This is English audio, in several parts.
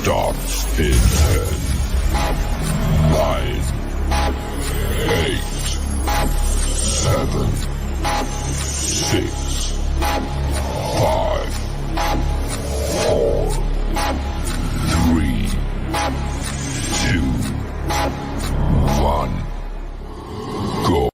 starts in 10, 9, 8, 7, 6, 5, 4, 3, 2, 1, go.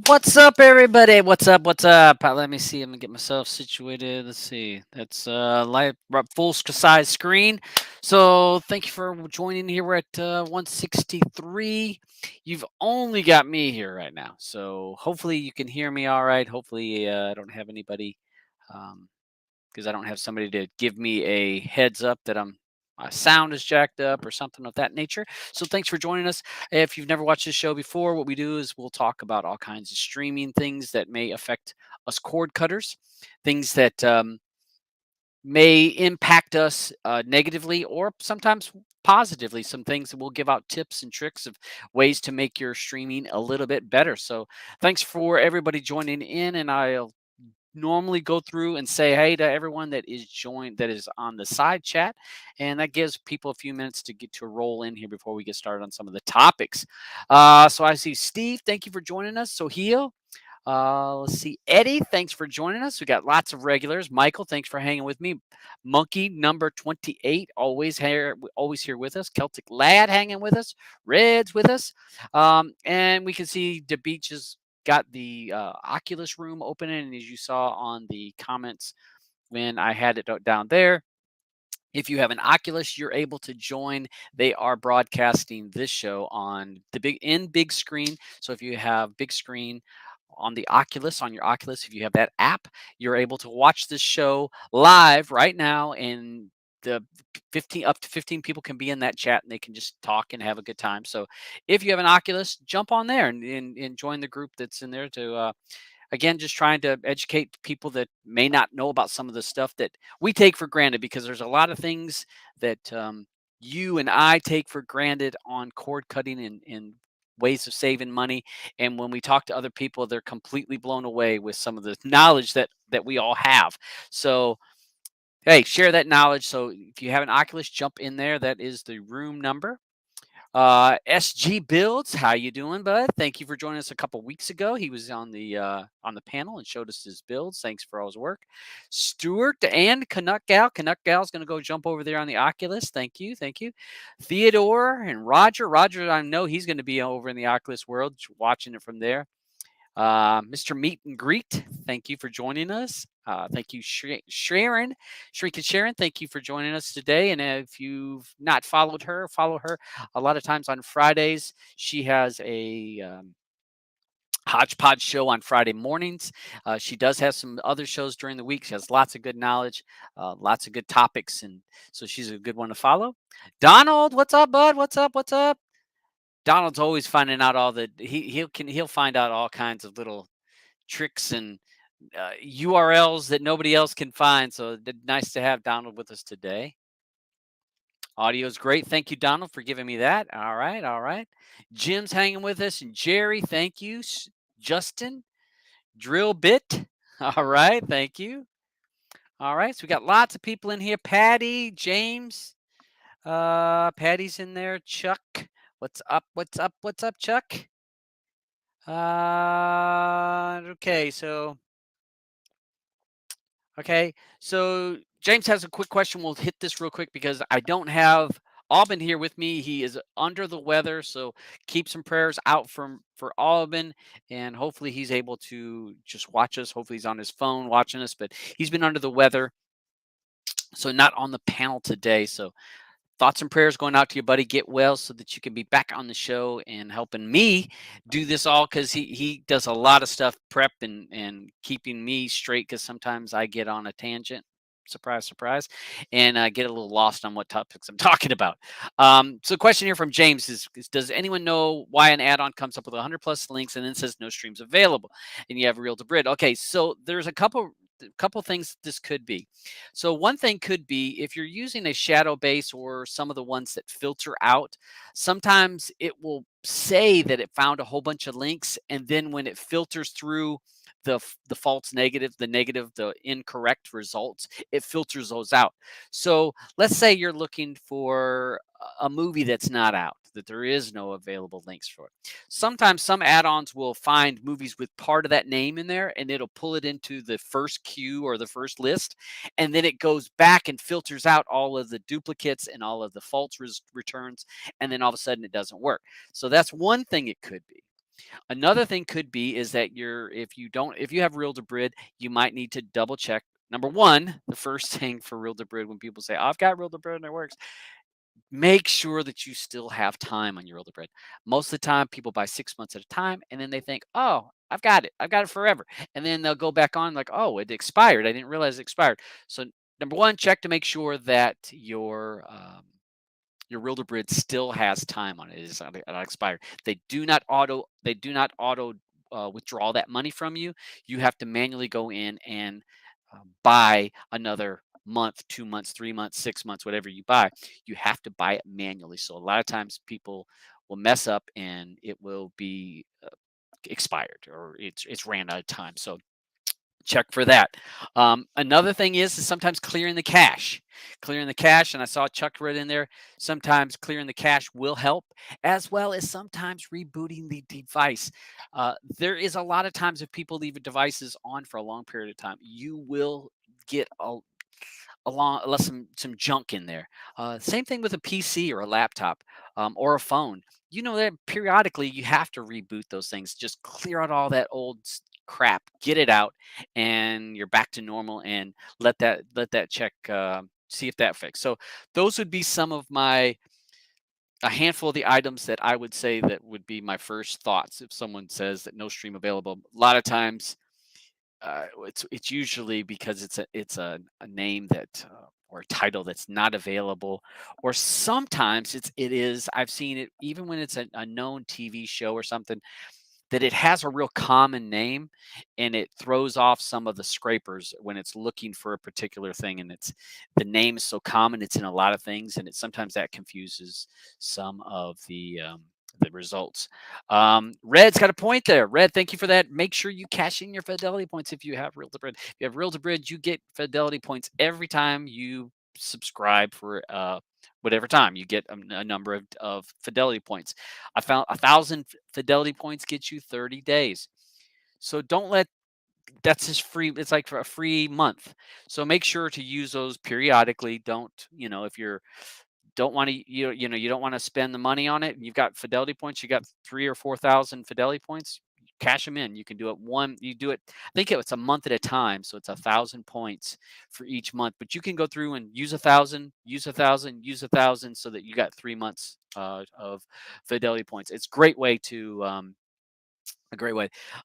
What's up, everybody? What's up? What's up? Let me see. I'm gonna get myself situated. Let's see. That's live full size screen. So thank you for joining here. We're at 163. You've only got me here right now, so hopefully you can hear me all right. Hopefully I don't have anybody because I don't have somebody to give me a heads up that my sound is jacked up or something of that nature. So thanks for joining us. If you've never watched this show before, what we do is we'll talk about all kinds of streaming things that may affect us cord cutters, things that may impact us negatively or sometimes positively. Some things that we'll give out tips and tricks of ways to make your streaming a little bit better. So thanks for everybody joining in, and I'll normally go through and say hey to everyone that is on the side chat, and that gives people a few minutes to get to roll in here before we get started on some of the topics. So I see Steve, thank you for joining us. Soheil, let's see, Eddie, thanks for joining us. We got lots of regulars. Michael, thanks for hanging with me. Monkey number 28, always here with us. Celtic Lad hanging with us. Red's with us. And we can see the beaches got the Oculus room open, and as you saw on the comments when I had it down there, if you have an Oculus, you're able to join. They are broadcasting this show on the big screen. So if you have big screen on your Oculus, if you have that app, you're able to watch this show live right now, and the 15 up to 15 people can be in that chat, and they can just talk and have a good time. So if you have an Oculus, jump on there and join the group that's in there to again, just trying to educate people that may not know about some of the stuff that we take for granted, because there's a lot of things that you and I take for granted on cord cutting and ways of saving money. And when we talk to other people, they're completely blown away with some of the knowledge that we all have. So hey, share that knowledge. So if you have an Oculus, jump in there. That is the room number. SG Builds, how you doing, bud? Thank you for joining us a couple weeks ago. He was on the panel and showed us his builds. Thanks for all his work. Stuart and Canuck Gal's going to go jump over there on the Oculus. Thank you, thank you. Theodore and Roger. Roger, I know he's going to be over in the Oculus world watching it from there. Mr. Meet and Greet, thank you for joining us. Thank you, Sharon. Shrika Sharon, thank you for joining us today. And if you've not followed her, follow her. A lot of times on Fridays, she has a hodgepodge show on Friday mornings. She does have some other shows during the week. She has lots of good knowledge, lots of good topics, and so she's a good one to follow. Donald, what's up, bud? What's up? What's up? Donald's always finding out all the he'll find out all kinds of little tricks and URLs that nobody else can find. So nice to have Donald with us today. Audio is great. Thank you, Donald, for giving me that. All right, all right. Jim's hanging with us, and Jerry, thank you. Justin, Drill Bit. All right, thank you. All right, so we got lots of people in here. Patty, James, Patty's in there. Chuck, what's up? What's up? What's up, Chuck? Okay, so James has a quick question. We'll hit this real quick because I don't have Aubin here with me. He is under the weather, so keep some prayers out for Aubin, and hopefully he's able to just watch us. Hopefully he's on his phone watching us, but he's been under the weather, so not on the panel today. So thoughts and prayers going out to your buddy. Get well so that you can be back on the show and helping me do this all, because he does a lot of stuff, prep and keeping me straight, because sometimes I get on a tangent. Surprise, surprise, and get a little lost on what topics I'm talking about. So, question here from James is: does anyone know why an add-on comes up with 100 plus links and then says no streams available, and you have real to brid? Okay, so there's a couple things this could be. So one thing could be if you're using a shadow base or some of the ones that filter out, sometimes it will say that it found a whole bunch of links, and then when it filters through the false negative, the incorrect results, it filters those out. So let's say you're looking for a movie that's not out, that there is no available links for it. Sometimes some add-ons will find movies with part of that name in there, and it'll pull it into the first queue or the first list, and then it goes back and filters out all of the duplicates and all of the false returns, and then all of a sudden it doesn't work. So that's one thing it could be. Another thing could be is that if you have real to brid, you might need to double check. Number one, the first thing for real to brid, when people say, oh, I've got real to brid and it works, make sure that you still have time on your real to brid. Most of the time, people buy 6 months at a time, and then they think, oh, I've got it forever. And then they'll go back on like, oh, it expired. I didn't realize it expired. So number one, check to make sure that your real to brid still has time on it. It is not expired. They do not auto withdraw that money from you. You have to manually go in and buy another month, 2 months, 3 months, 6 months, whatever you buy. You have to buy it manually. So a lot of times people will mess up and it will be expired, or it's ran out of time. So check for that. Another thing is sometimes clearing the cache. Clearing the cache, and I saw Chuck right in there. Sometimes clearing the cache will help, as well as sometimes rebooting the device. There is a lot of times if people leave devices on for a long period of time, you will get some junk in there. Same thing with a PC or a laptop or a phone. You know that periodically you have to reboot those things. Just clear out all that old crap, get it out, and you're back to normal. And let that check, see if that fixed. So those would be some of a handful of the items that I would say that would be my first thoughts if someone says that no stream available. A lot of times it's usually because it's a name that or a title that's not available, or sometimes it is. I've seen it even when it's a known TV show or something, that it has a real common name, and it throws off some of the scrapers when it's looking for a particular thing, and it's the name is so common, it's in a lot of things, and it sometimes that confuses some of the results. Red's got a point there. Red, thank you for that. Make sure you cash in your fidelity points if you have real to brid. If you have real to brid, you get fidelity points every time you subscribe for whatever time you get a number of fidelity points. I found 1,000 fidelity points gets you 30 days. So don't let that's just free. It's like for a free month. So make sure to use those periodically. Don't, if you're don't want to you don't want to spend the money on it, and you've got fidelity points, you got 3 or 4,000 fidelity points, cash them in. You can do it I think it's a month at a time, so it's 1,000 points for each month, but you can go through and use 1,000, use 1,000, use 1,000, so that you got 3 months of fidelity points. It's a great way.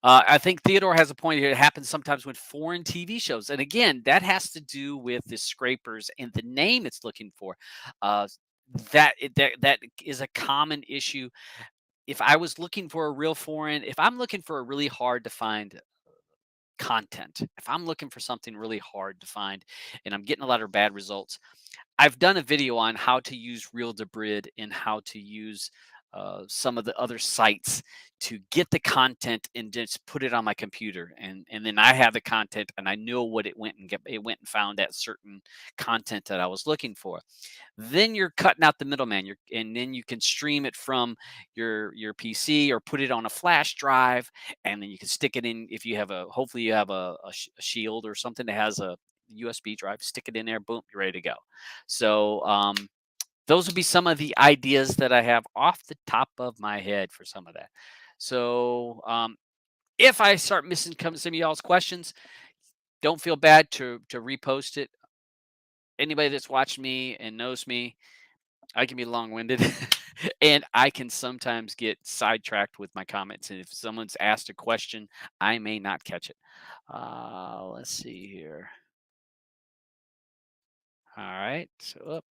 I think Theodore has a point here. It happens sometimes with foreign TV shows, and again, that has to do with the scrapers and the name it's looking for. Uh, that is a common issue. If I was looking for a real foreign, if I'm looking for a really hard to find content, if I'm looking for something really hard to find, and I'm getting a lot of bad results, I've done a video on how to use real to brid and how to use some of the other sites to get the content and just put it on my computer, and then I have the content and I know what it went and found that certain content that I was looking for. Then you're cutting out the middleman, and then you can stream it from your PC or put it on a flash drive, and then you can stick it in. If you have hopefully you have a Shield or something that has a USB drive, stick it in there, boom, you're ready to go. So those would be some of the ideas that I have off the top of my head for some of that. So if I start missing some of y'all's questions, don't feel bad to repost it. Anybody that's watched me and knows me, I can be long-winded, and I can sometimes get sidetracked with my comments. And if someone's asked a question, I may not catch it. Let's see here. All right. So,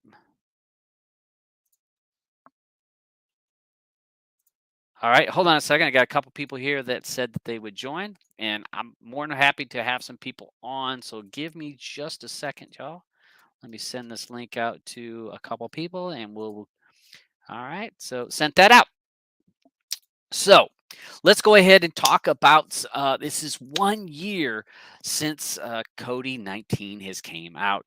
all right. Hold on a second. I got a couple people here that said that they would join, and I'm more than happy to have some people on. So give me just a second, y'all. Let me send this link out to a couple people, and we'll. All right. So sent that out. So let's go ahead and talk about this is 1 year since Kodi 19 has came out.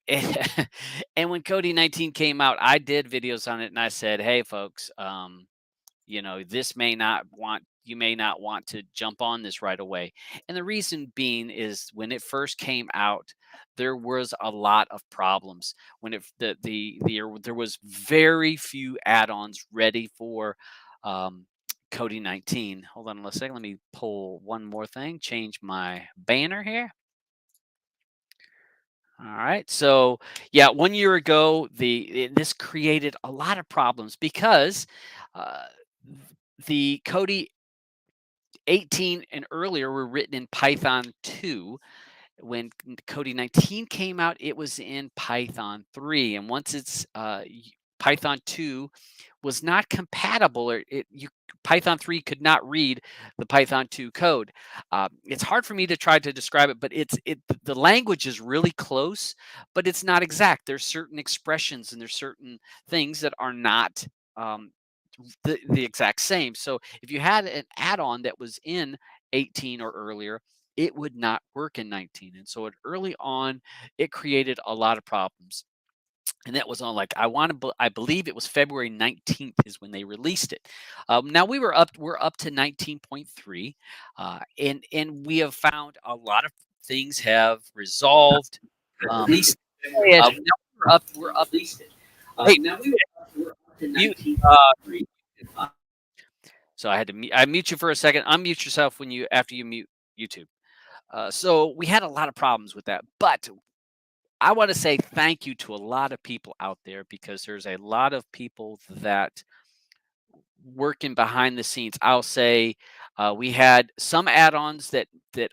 And when Kodi 19 came out, I did videos on it and I said, hey folks, you know, you may not want to jump on this right away. And the reason being is when it first came out, there was a lot of problems. When there was very few add-ons ready for Kodi 19. Hold on a second. Let me pull one more thing. Change my banner here. All right. So yeah, 1 year ago, this created a lot of problems because uh, the Kodi 18 and earlier were written in Python 2. When Kodi 19 came out, it was in Python 3. And once it's Python 2 was not compatible, or Python 3 could not read the Python 2 code. It's hard for me to try to describe it, but the language is really close, but it's not exact. There's certain expressions and there's certain things that are not the exact same. So if you had an add-on that was in 18 or earlier, it would not work in 19. And so early on, it created a lot of problems. And that was on like I believe it was February 19th is when they released it. Now we're up to 19.3, and we have found a lot of things have resolved. Released. Now we're up. Hey, Now we're up to mute. 19.3. So I had to I mute you for a second. Unmute yourself after you mute YouTube. So we had a lot of problems with that, but I want to say thank you to a lot of people out there because there's a lot of people that working behind the scenes. I'll say we had some add-ons that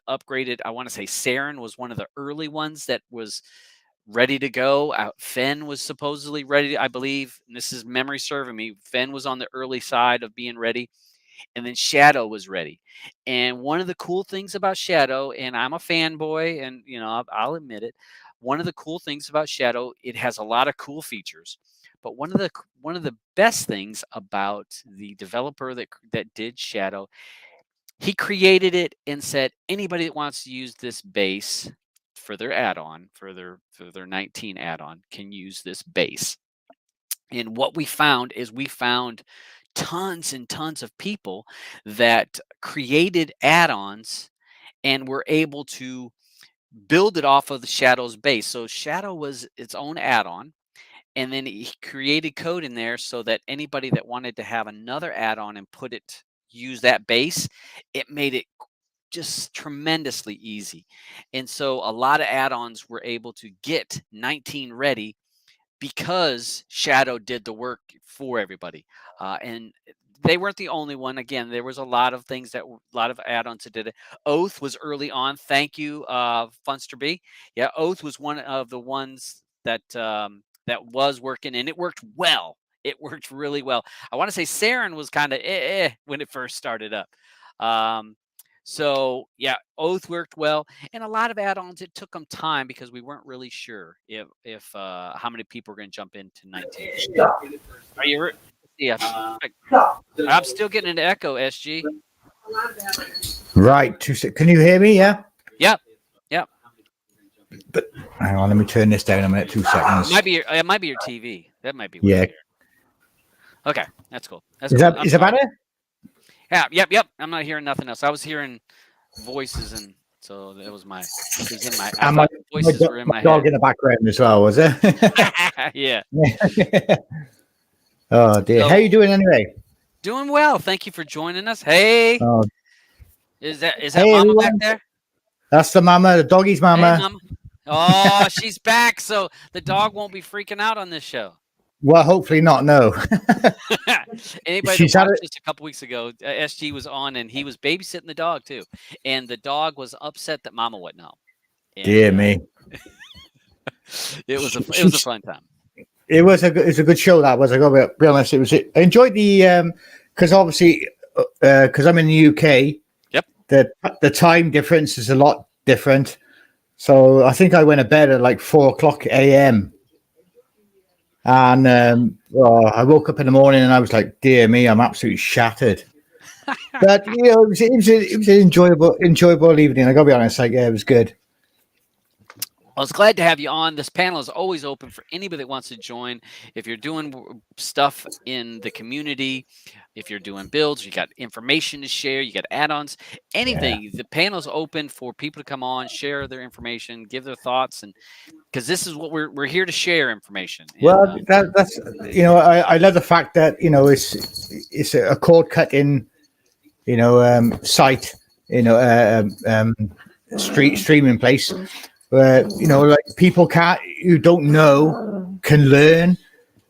upgraded. I want to say Saren was one of the early ones that was ready to go. Fen was supposedly ready, I believe. And this is memory serving me. Fen was on the early side of being ready. And then Shadow was ready. And one of the cool things about Shadow, and I'm a fanboy, and you know, I'll admit it. One of the cool things about Shadow, it has a lot of cool features. But one of the best things about the developer that did Shadow, he created it and said anybody that wants to use this base for their add-on, for their 19 add-on, can use this base. And what we found is we found tons and tons of people that created add-ons and were able to build it off of the Shadow's base. So Shadow was its own add-on, and then he created code in there so that anybody that wanted to have another add-on and use that base, it made it just tremendously easy. And so a lot of add-ons were able to get 19 ready because Shadow did the work for everybody. And they weren't the only one. Again, there was a lot of things a lot of add-ons that did it. Oath was early on. Thank you, Funster B. Yeah, Oath was one of the ones that was working, and it worked well. It worked really well. I want to say Saren was kind of when it first started up. So yeah, Oath worked well, and a lot of add-ons. It took them time because we weren't really sure if how many people were going to jump into 19. Are you? Yeah, I'm still getting an echo. SG. Right. Can you hear me? Yeah. Yep. Yep. But hang on, let me turn this down a minute. 2 seconds. It might be your TV. That might be. Yeah. Weird. Okay, that's cool. That's is cool. that better? Yeah. Yep. I'm not hearing nothing else. I was hearing voices, and so that was my. It was in my. Voices were in my dog head. in the background as well, was it? Yeah. Oh dear. So, how you doing anyway? Doing well. Thank you for joining us. Hey. Oh. Is that Mama everyone back there? That's the mama, the doggy's mama. Hey, Mama. Oh, she's back. So the dog won't be freaking out on this show. Well, hopefully not. No. Anybody She's that had watched this a couple weeks ago, SG was on, and he was babysitting the dog too, and the dog was upset that Mama wasn't home. And, Dear me. it was a fun time. It was a good show. That was. I got to be honest. I enjoyed the because obviously because I'm in the UK. Yep. The time difference is a lot different. So I think I went to bed at like 4:00 a.m. And I woke up in the morning and I was like, "Dear me, I'm absolutely shattered." But you know, it was an enjoyable evening. I got to be honest. Like, yeah, it was good. I was glad to have you on. This panel is always open for anybody that wants to join. If you're doing stuff in the community, if you're doing builds, you got information to share, you got add-ons, anything. The panel's open for people to come on, share their information, give their thoughts, and because this is what we're here to share information. Well, that's you know, I love the fact that you know it's a cord cutting, you know, site, you know, streaming place. Where you know, like people who don't know can learn,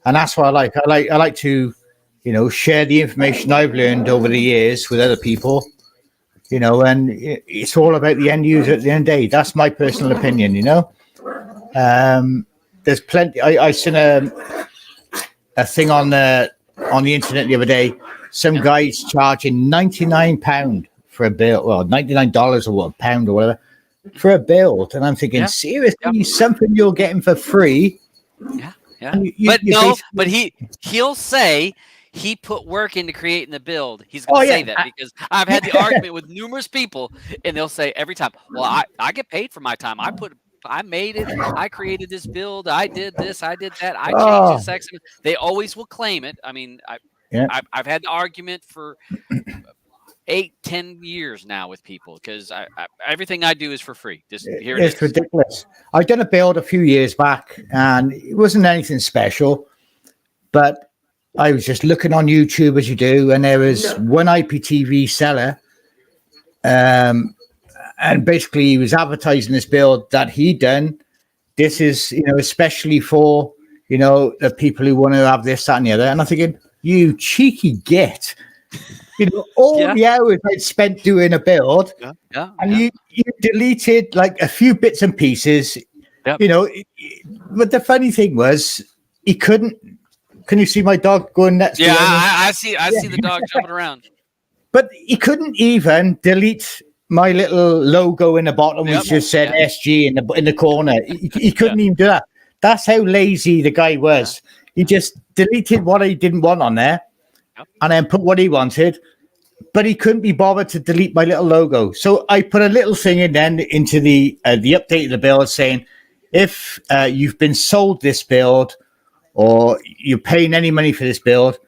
and that's what I like. I like to, you know, share the information I've learned over the years with other people. You know, and it's all about the end user at the end of the day. That's my personal opinion. You know, there's plenty. I seen a thing on the internet the other day. Some guy's charging £99 for a bill, well, $99 or what, pound or whatever. For a build, and I'm thinking, seriously, something you're getting for free. Yeah. But he'll say he put work into creating the build. He's going to say that because I've had the argument with numerous people, and they'll say every time, "Well, I get paid for my time. I made it. I created this build. I did this. I did that. I changed this section." They always will claim it. I mean, I've had the argument for 8-10 years now with people because everything I do is for free. Just here it is. It's ridiculous. I've done a build a few years back and it wasn't anything special, but I was just looking on YouTube as you do, and there was one IPTV seller, and basically he was advertising this build that he'd done. This is, you know, especially for, you know, the people who want to have this, that, and the other. And I'm thinking, you cheeky git. You know, all the hours I'd spent doing a build, and you deleted like a few bits and pieces. You know, but the funny thing was, he couldn't. Can you see my dog going next? Yeah, I see the dog jumping around. But he couldn't even delete my little logo in the bottom, which just said SG in the corner. He couldn't even do that. That's how lazy the guy was. He just deleted what he didn't want on there. And then put what he wanted, but he couldn't be bothered to delete my little logo. So I put a little thing in then into the update of the build saying, if you've been sold this build or you're paying any money for this build,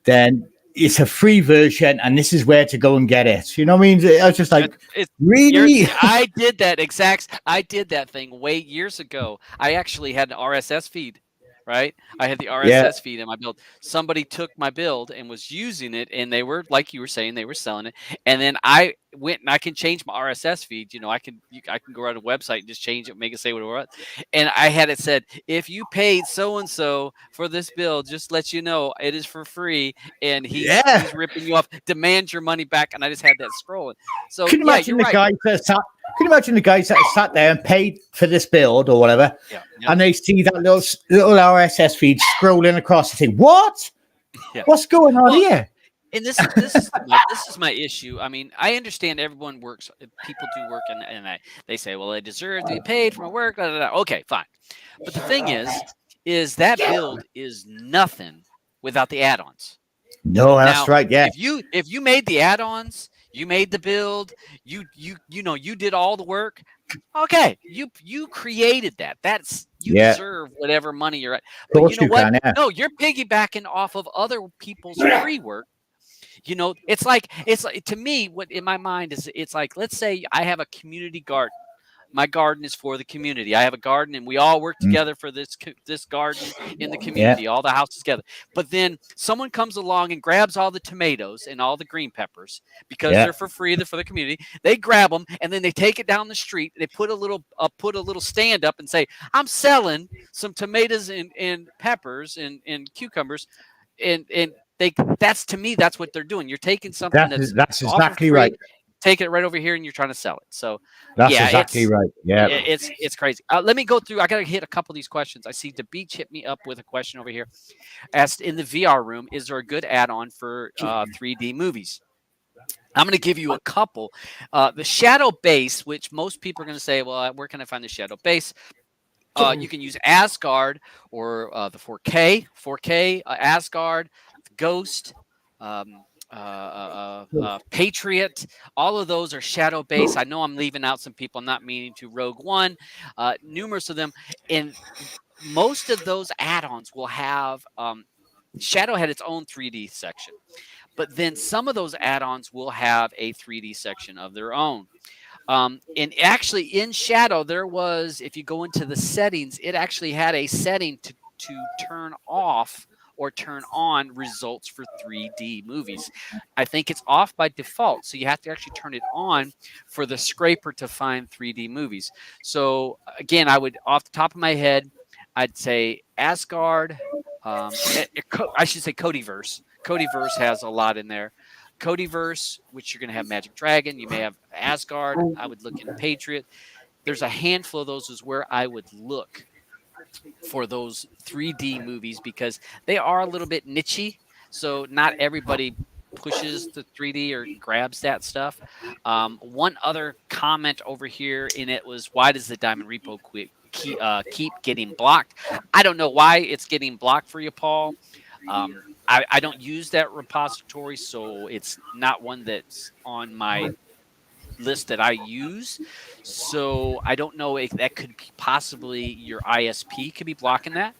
then it's a free version, and this is where to go and get it. You know what I mean? I was just like, really? I did that thing years ago. I actually had an RSS feed. Right, I had the RSS feed in my build. Somebody took my build and was using it, and they were, like you were saying, they were selling it. And then I went and I can change my RSS feed. You know, I can go on a website and just change it, make it say whatever. And I had it said, if you paid so and so for this build, just let you know it is for free, and he's ripping you off. Demand your money back. And I just had that scrolling. So can you imagine the guy Can you imagine the guys that sat there and paid for this build or whatever, and they see that little RSS feed scrolling across and think, "What? What's going on here?" And this is my issue. I mean, I understand everyone works. People do work, and they say, "Well, I deserve to be paid for my work." Blah, blah, blah. Okay, fine. But the thing is that build is nothing without the add-ons. No, that's right. Yeah. If you made the add-ons. You made the build. You did all the work. Okay, you created that. You deserve whatever money you're at. But you know what? No, you're piggybacking off of other people's free work. You know, it's like to me, what in my mind is, it's like, let's say I have a community garden. my garden is for the community. I have a garden, and we all work together for this garden in the community, all the houses together. But then someone comes along and grabs all the tomatoes and all the green peppers because they're for free, they're for the community. They grab them, and then they take it down the street. They put a little stand up and say, "I'm selling some tomatoes and peppers and cucumbers," and that's, to me, that's what they're doing. You're taking something that's exactly right. Take it right over here, and you're trying to sell it. So that's exactly right. Yeah, it's crazy. Let me go through. I got to hit a couple of these questions. I see the Beach hit me up with a question over here. Asked in the VR room, is there a good add-on for 3D movies? I'm going to give you a couple. The Shadow Base, which most people are going to say, well, where can I find the Shadow Base? You can use Asgard or the 4K Asgard, Ghost, Patriot. All of those are shadow based. I know I'm leaving out some people. I'm not meaning to. Rogue One, numerous of them, and most of those add-ons will have Shadow had its own 3D section, but then some of those add-ons will have a 3D section of their own. And actually in Shadow, there was, if you go into the settings, it actually had a setting to turn off or turn on results for 3D movies. I think it's off by default, so you have to actually turn it on for the scraper to find 3D movies. So again, I would, off the top of my head, I'd say Asgard. I should say Kodiverse. Kodiverse has a lot in there. Kodiverse, which you're going to have Magic Dragon. You may have Asgard. I would look in Patriot. There's a handful of those is where I would look for those 3D movies because they are a little bit nichey. So not everybody pushes the 3D or grabs that stuff. One other comment over here in it was, why does the Diamond Repo keep getting blocked? I don't know why it's getting blocked for you, Paul. I don't use that repository, so it's not one that's on my list that I use. So I don't know if that could be possibly your ISP could be blocking that,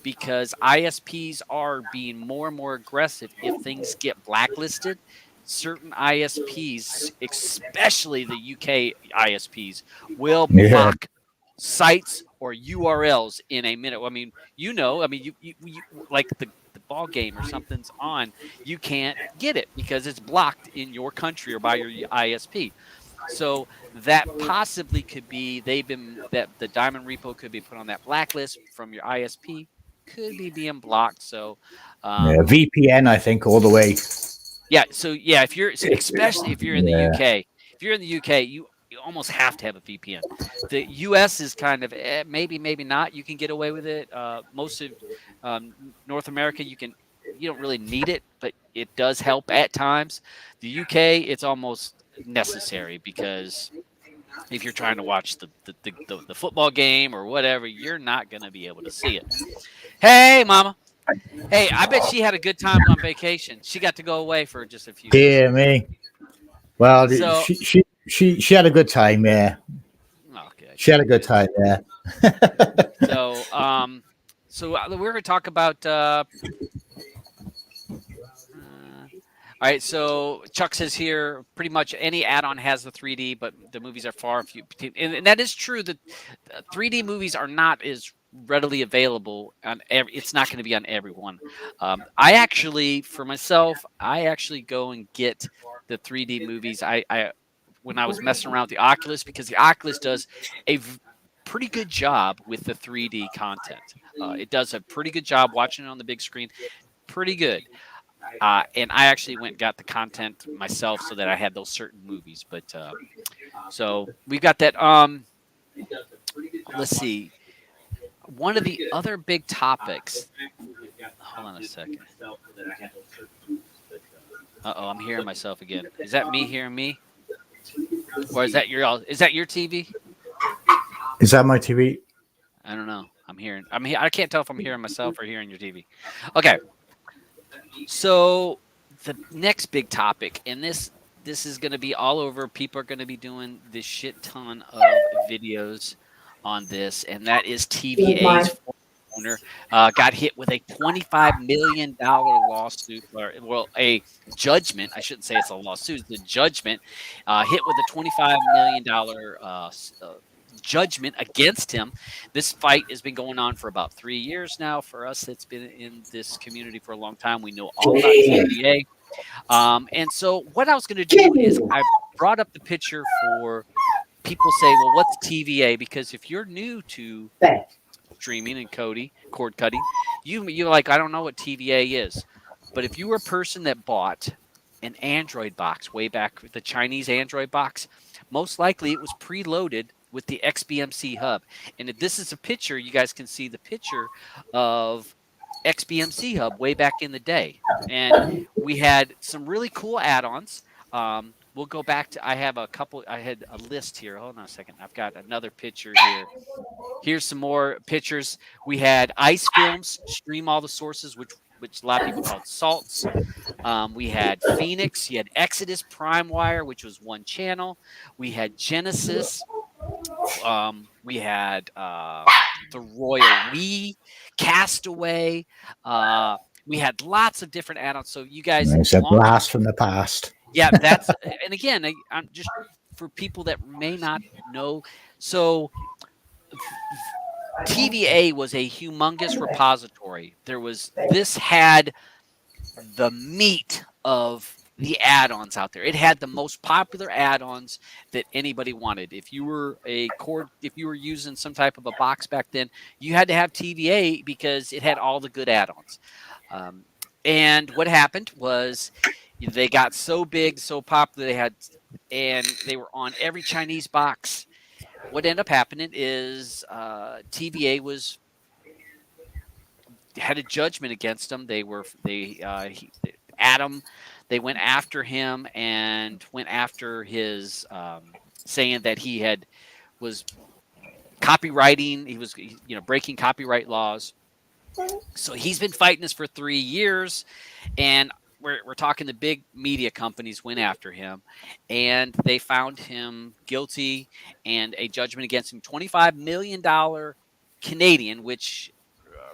because ISPs are being more and more aggressive if things get blacklisted. Certain ISPs, especially the UK ISPs, will block sites or URLs in a minute. I mean, you like the ball game or something's on, you can't get it because it's blocked in your country or by your ISP. So that possibly could be that the Diamond Repo could be put on that blacklist from your ISP, could be being blocked. So VPN, I think, all the way. Yeah. So yeah, especially if you're in the UK, you almost have to have a VPN. The US is kind of maybe not. You can get away with it. Most of North America, you don't really need it, but it does help at times. The UK, it's almost necessary, because if you're trying to watch the football game or whatever, you're not going to be able to see it. Hey, Mama. Hey, I bet she had a good time on vacation. She got to go away for just a few days. Dear me. Well, so, she had a good time, yeah. Okay. She had a good time, yeah. So we're going to talk about all right, so Chuck says here, pretty much any add-on has the 3D, but the movies are far few. And that is true, that 3D movies are not as readily available on it's not going to be on everyone. I actually, for myself, go and get the 3D movies. When I was messing around with the Oculus, because the Oculus does a pretty good job with the 3D content. It does a pretty good job watching it on the big screen. Pretty good. And I actually went and got the content myself so that I had those certain movies. But so we've got that. Let's see. One of the other big topics. Hold on a second. I'm hearing myself again. Is that me hearing me? Or is that your TV? Is that my TV? I don't know. I can't tell if I'm hearing myself or hearing your TV. Okay. So the next big topic, and this is going to be all over. People are going to be doing this shit ton of videos on this, and that is TVA's owner got hit with a $25 million lawsuit, or a judgment. I shouldn't say it's a lawsuit. The judgment hit with a $25 million judgment against him. This fight has been going on for about 3 years now. For us that's been in this community for a long time, we know all about TVA. And so what I was going to do is I brought up the picture for people say, well, what's TVA? Because if you're new to streaming and cord cutting, you're like, I don't know what TVA is. But if you were a person that bought an Android box way back, the Chinese Android box, most likely it was preloaded with the XBMC hub. And if this is a picture, you guys can see the picture of XBMC hub way back in the day. And we had some really cool add-ons. We'll go back to, I had a list here. Hold on a second. I've got another picture here. Here's some more pictures. We had Ice Films stream all the sources, which a lot of people called salts. We had Phoenix. You had Exodus, Primewire, which was one channel. We had Genesis. We had the Royal We, Castaway. We had lots of different add-ons. So you guys, It's a blast from the past. yeah, that's and again, I'm just for people that may not know. So TVA was a humongous repository. This had the meat of the add-ons out there. It had the most popular add-ons that anybody wanted. If you were using some type of a box back then, you had to have TVA because it had all the good add-ons. And what happened was they got so big, so popular, and they were on every Chinese box. What ended up happening is TVA had a judgment against them. They went after him and went after his saying that he was copywriting. He was breaking copyright laws. So he's been fighting this for 3 years, and we're talking the big media companies went after him, and they found him guilty, and a judgment against him, $25 million Canadian, which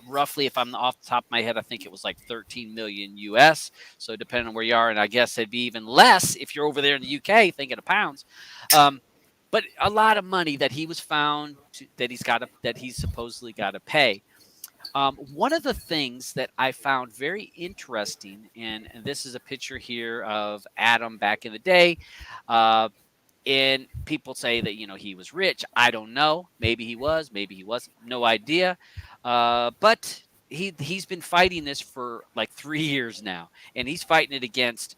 roughly, if I'm off the top of my head, I think it was like 13 million US. So depending on where you are, and I guess it'd be even less if you're over there in the UK thinking of pounds. But a lot of money that he was found that he's supposedly got to pay. One of the things that I found very interesting, and this is a picture here of Adam back in the day, and people say that he was rich. I don't know. Maybe he was. Maybe he wasn't. No idea. But he's been fighting this for like 3 years now, and he's fighting it against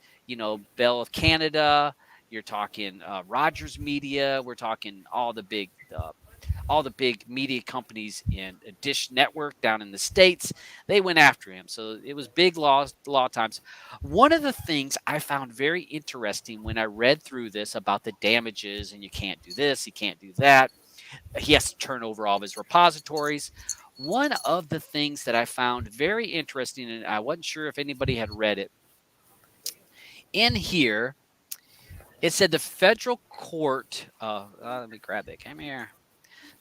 Bell of Canada. You're talking Rogers Media. We're talking all the big media companies in Dish Network down in the States. They went after him. So it was big law times. One of the things I found very interesting when I read through this about the damages, and you can't do this, you can't do that. He has to turn over all of his repositories. One of the things that I found very interesting, and I wasn't sure if anybody had read it, in here, it said the federal court, let me grab it. Come here.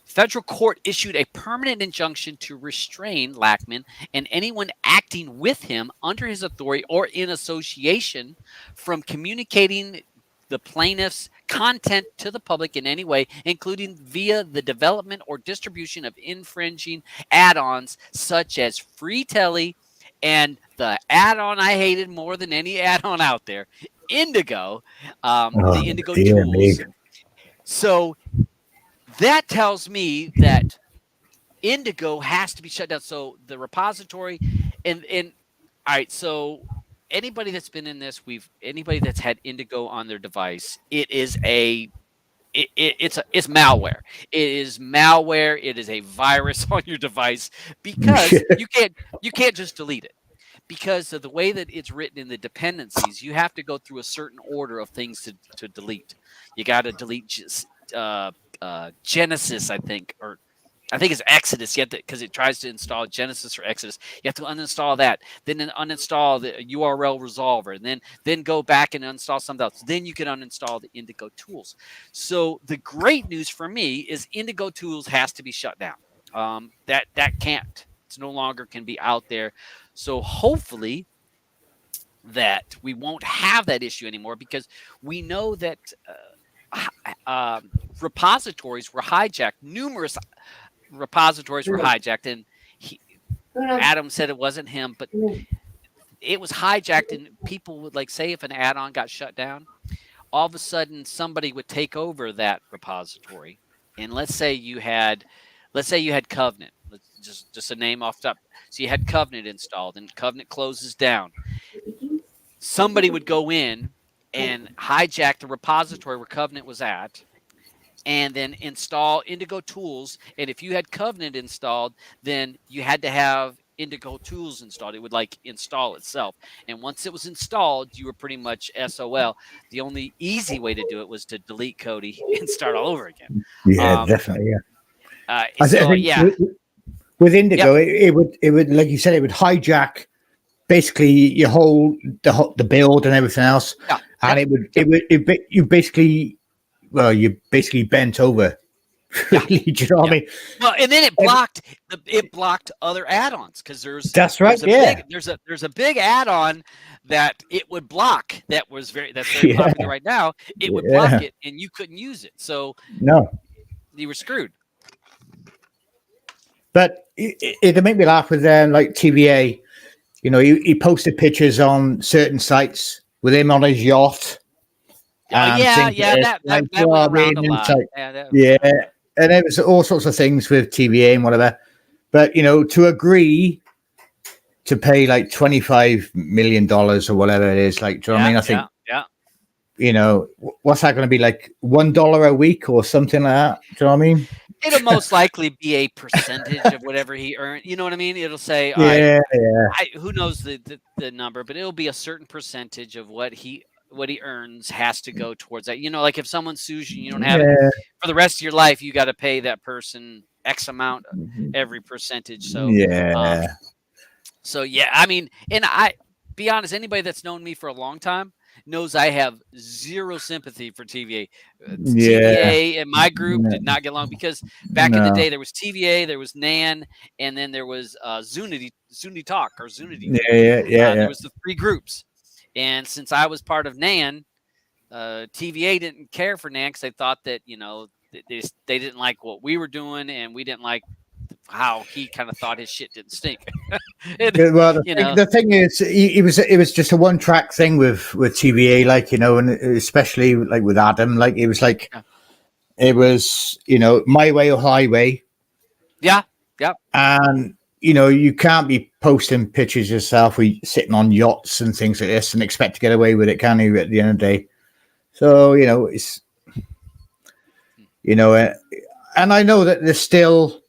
Federal court issued a permanent injunction to restrain Lackman and anyone acting with him under his authority or in association from communicating the plaintiff's content to the public in any way, including via the development or distribution of infringing add-ons such as Free Telly and the add-on I hated more than any add-on out there, Indigo, the Indigo tools. So that tells me that Indigo has to be shut down. So the repository and all right, so anybody that's been in this, anybody that's had Indigo on their device, it's malware. It is malware. It is a virus on your device because you can't just delete it. Because of the way that it's written in the dependencies, you have to go through a certain order of things to delete. You got to delete Genesis, I think it's Exodus. Yet because it tries to install Genesis or Exodus, you have to uninstall that, then uninstall the URL resolver, and then go back and uninstall something else. Then you can uninstall the Indigo tools. So the great news for me is Indigo tools has to be shut down. That can't. It's no longer can be out there. So hopefully that we won't have that issue anymore, because we know that repositories were hijacked. Numerous repositories were hijacked, and Adam said it wasn't him, but it was hijacked. And people would like say if an add-on got shut down, all of a sudden somebody would take over that repository. And let's say you had Covenant. Just a name off the top. So you had Covenant installed, and Covenant closes down. Somebody would go in and hijack the repository where Covenant was at, and then install Indigo tools. And if you had Covenant installed, then you had to have Indigo tools installed. It would like install itself. And once it was installed, you were pretty much SOL. The only easy way to do it was to delete Kodi and start all over again. Yeah, definitely. Yeah. Yeah. With Indigo, it would, like you said, it would hijack basically your whole the build and everything else. Yeah. And you basically bent over. Really, do you know what I mean? Well, and then it blocked other add-ons because there's a big add-on that it would block that's very popular right now. It would block it, and you couldn't use it. So no, you were screwed. But it made me laugh with like TVA. You know, he posted pictures on certain sites with him on his yacht. That went around a lot. And there was all sorts of things with TVA and whatever. But, you know, to agree to pay like $25 million or whatever it is, like, do you know what I mean? I think, you know, what's that going to be, like $1 a week or something like that? Do you know what I mean? It'll most likely be a percentage of whatever he earned. You know what I mean? It'll say, who knows the number, but it'll be a certain percentage of what he earns has to go towards that. You know, like if someone sues you, you don't have it for the rest of your life, you got to pay that person X amount every percentage. So I mean, and I be honest, anybody that's known me for a long time knows I have zero sympathy for TVA. TVA and my group did not get along because back in the day there was TVA, there was NAN, and then there was Zunity Talk or Zunity. There was the three groups. And since I was part of NAN, TVA didn't care for NAN because they thought that, you know, they didn't like what we were doing, and we didn't like how he kind of thought his shit didn't stink. The thing is, it was just a one-track thing with TVA, like, you know, and especially like with Adam, like it was like it was, you know, my way or highway. Yeah. And you know, you can't be posting pictures yourself sitting on yachts and things like this and expect to get away with it, can you, at the end of the day? So, you know, it's, you know, and I know that there's still,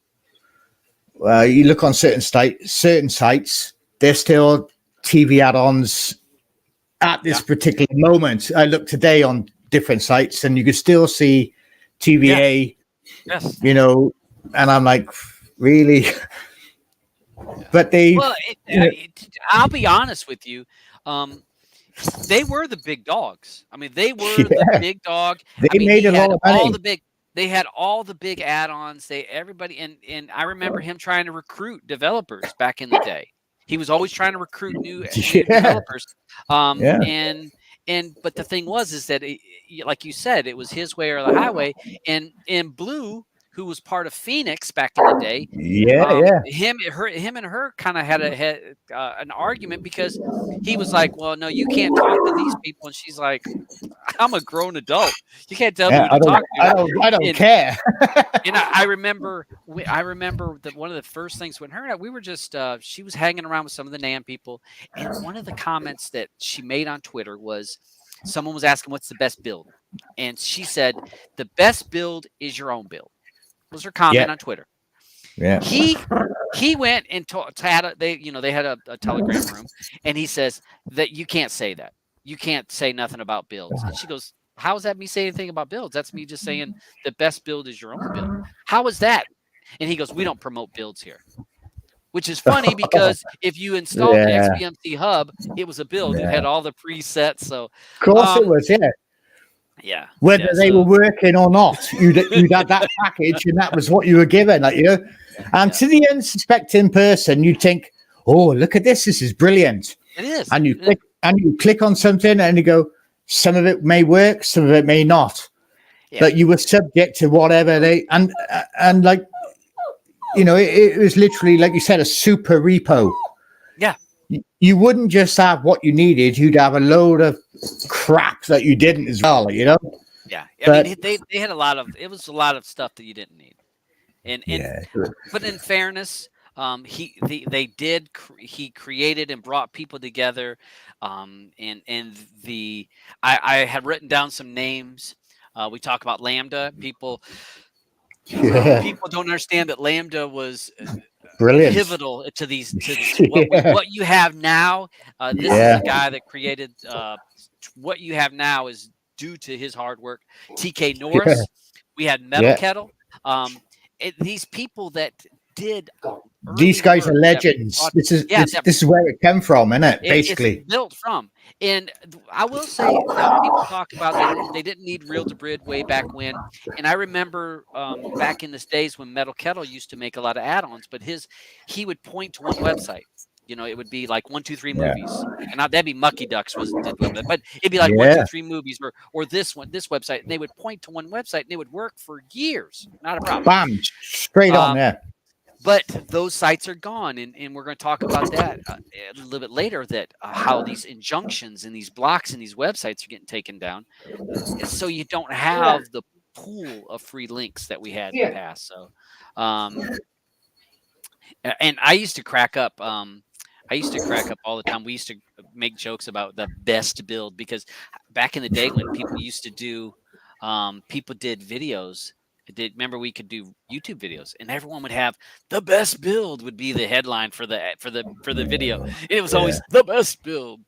you look on certain sites, there's still TV add-ons at this particular moment. I look today on different sites and you can still see TVA, you know, and I'm like, really? But I'll be honest with you. They were the big dogs. I mean, they were the big dog. Made a lot of money. They had all the big add-ons. Everybody, and I remember him trying to recruit developers back in the day. He was always trying to recruit new developers. But the thing was that, like you said, it was his way or the highway. And Blue, who was part of Phoenix back in the day. Him and her kind of had an argument because he was like, well, no, you can't talk to these people. And she's like, I'm a grown adult. You can't tell me who to talk to. I don't care. And I remember that one of the first things when her and I, we were just, she was hanging around with some of the NAN people. And one of the comments that she made on Twitter was, someone was asking, what's the best build? And she said, the best build is your own build. Was her comment on Twitter. He went and they had a Telegram room, and he says that you can't say that. You can't say nothing about builds. And she goes, how is that me saying anything about builds? That's me just saying the best build is your own build. How is that? And he goes, we don't promote builds here. Which is funny because if you installed the XBMC hub, it was a build. It had all the presets. So of course it was, whether they were working or not, you'd had that package, and that was what you were given, like, you know. And to the unsuspecting person, you'd think, "Oh, look at this! This is brilliant." It is. And you click on something, and you go, "Some of it may work, some of it may not." but you were subject to whatever they and like, you know, it was literally, like you said, a super repo. Yeah. You wouldn't just have what you needed; you'd have a load of crap that you didn't as well. You know. Yeah. But, I mean, they had a lot of stuff that you didn't need. And but in fairness, he created and brought people together. I had written down some names. We talk about Lambda. People don't understand that Lambda was brilliant, pivotal to what you have now. This is a guy that created what you have now is due to his hard work. TK Norris. We had Metal Kettle. These people that did these guys are legends. This is where it came from, isn't it? Basically, it's built from. And I will say, people talk about they didn't need reel to brid way back when. And I remember back in the days when Metal Kettle used to make a lot of add-ons, but he would point to one website. You know, it would be like 1, 2, 3 movies, and that'd be Mucky Ducks but it'd be like 1, 2, 3 movies, or this website, and they would point to one website, and they would work for years, not a problem. Bam, straight on there. But those sites are gone, and we're going to talk about that a little bit later. That how these injunctions and these blocks and these websites are getting taken down, so you don't have the pool of free links that we had in the past. So, and I used to crack up. All the time. We used to make jokes about the best build, because back in the day when people used to do, people did videos. Remember, we could do YouTube videos, and everyone would have the best build would be the headline for the video. It was always the best build.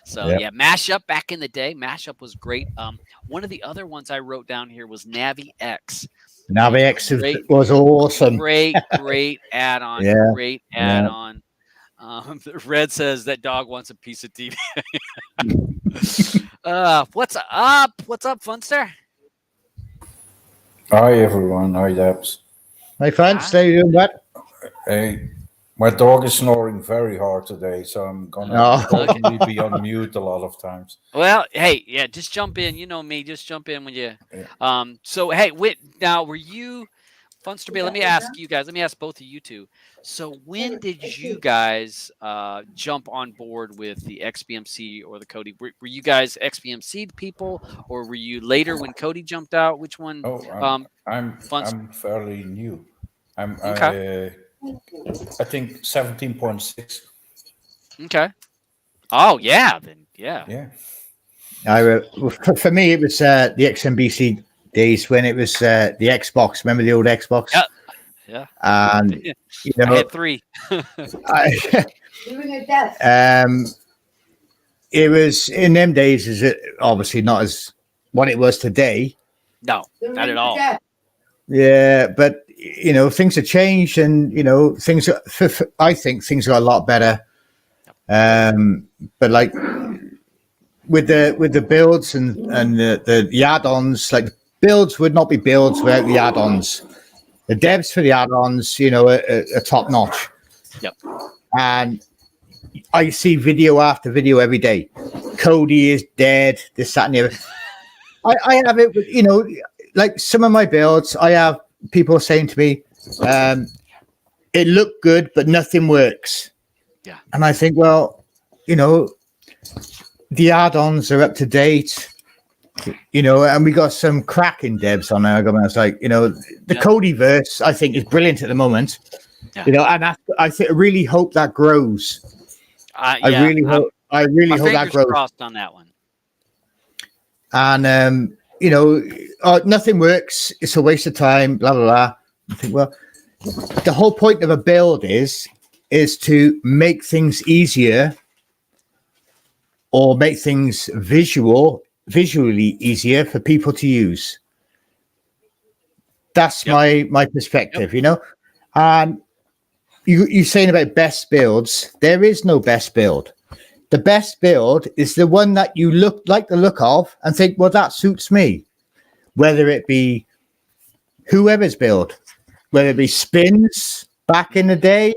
So Mashup back in the day. Mashup was great. One of the other ones I wrote down here was Navi X. Navi X was awesome. Great add-on. Yeah. Great add-on. Red says that dog wants a piece of TV. What's up? What's up, Funster? Hi, everyone. Hi, Debs. Hi, friends. How you doing, what? Hey, my dog is snoring very hard today, so I'm gonna probably be on mute a lot of times. Well, hey, just jump in. You know me. Just jump in when you. Yeah. So, hey, now were you, Funster B? Let me ask you guys. Let me ask both of you two. So, when did you guys jump on board with the XBMC or the Kodi? Were you guys XBMC people, or were you later when Kodi jumped out? Which one? I'm fairly new. Okay. I think 17.6. Okay. Oh yeah, then yeah. For me, it was the XMBC days when it was the Xbox. Remember the old Xbox? Yeah. And you know, I had 3. It was in them days. Is it obviously not as what it was today? No, not at all. Yeah, but you know, things have changed, and you know, I think things are a lot better. But like with the builds and the add-ons, like builds would not be builds without the add-ons. The devs for the add-ons, you know, are top notch. Yep. And I see video after video every day. Kodi is dead. This, that, and the other. I have it, you know, like some of my builds. I have people saying to me, "It looked good, but nothing works." Yeah. And I think, well, you know, the add-ons are up to date. You know, and we got some cracking devs on there. I was like, you know, the Kodi verse, I think, is brilliant at the moment. Yeah. You know, and I really hope that grows. I really hope that grows. Crossed on that one. And you know, nothing works. It's a waste of time. Blah blah blah. I think, well, the whole point of a build is to make things easier or make things visually easier for people to use. That's my perspective, you know. And you're saying about best builds. There is no best build. The best build is the one that you like the look of and think, well, that suits me. Whether it be whoever's build, whether it be Spins back in the day,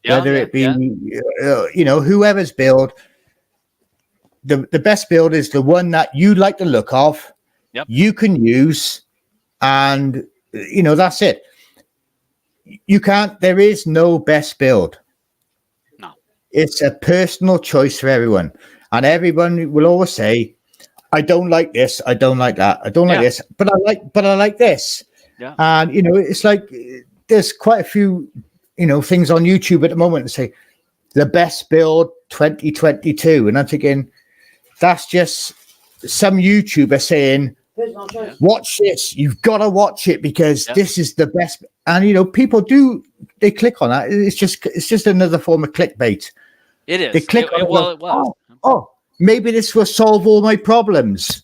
whether it be you know, whoever's build. The best build is the one that you like the look of, you can use, and that's it. You can't. There is no best build. No, it's a personal choice for everyone, and everyone will always say, "I don't like this. I don't like that. I don't like this, but I like this." Yeah. And it's like there's quite a few things on YouTube at the moment that say the best build 2022, and I'm thinking that's just some YouTuber saying, watch this, you've got to watch it because this is the best. And people they click on that. It's just another form of clickbait. It is. They click on it was. Oh, maybe this will solve all my problems.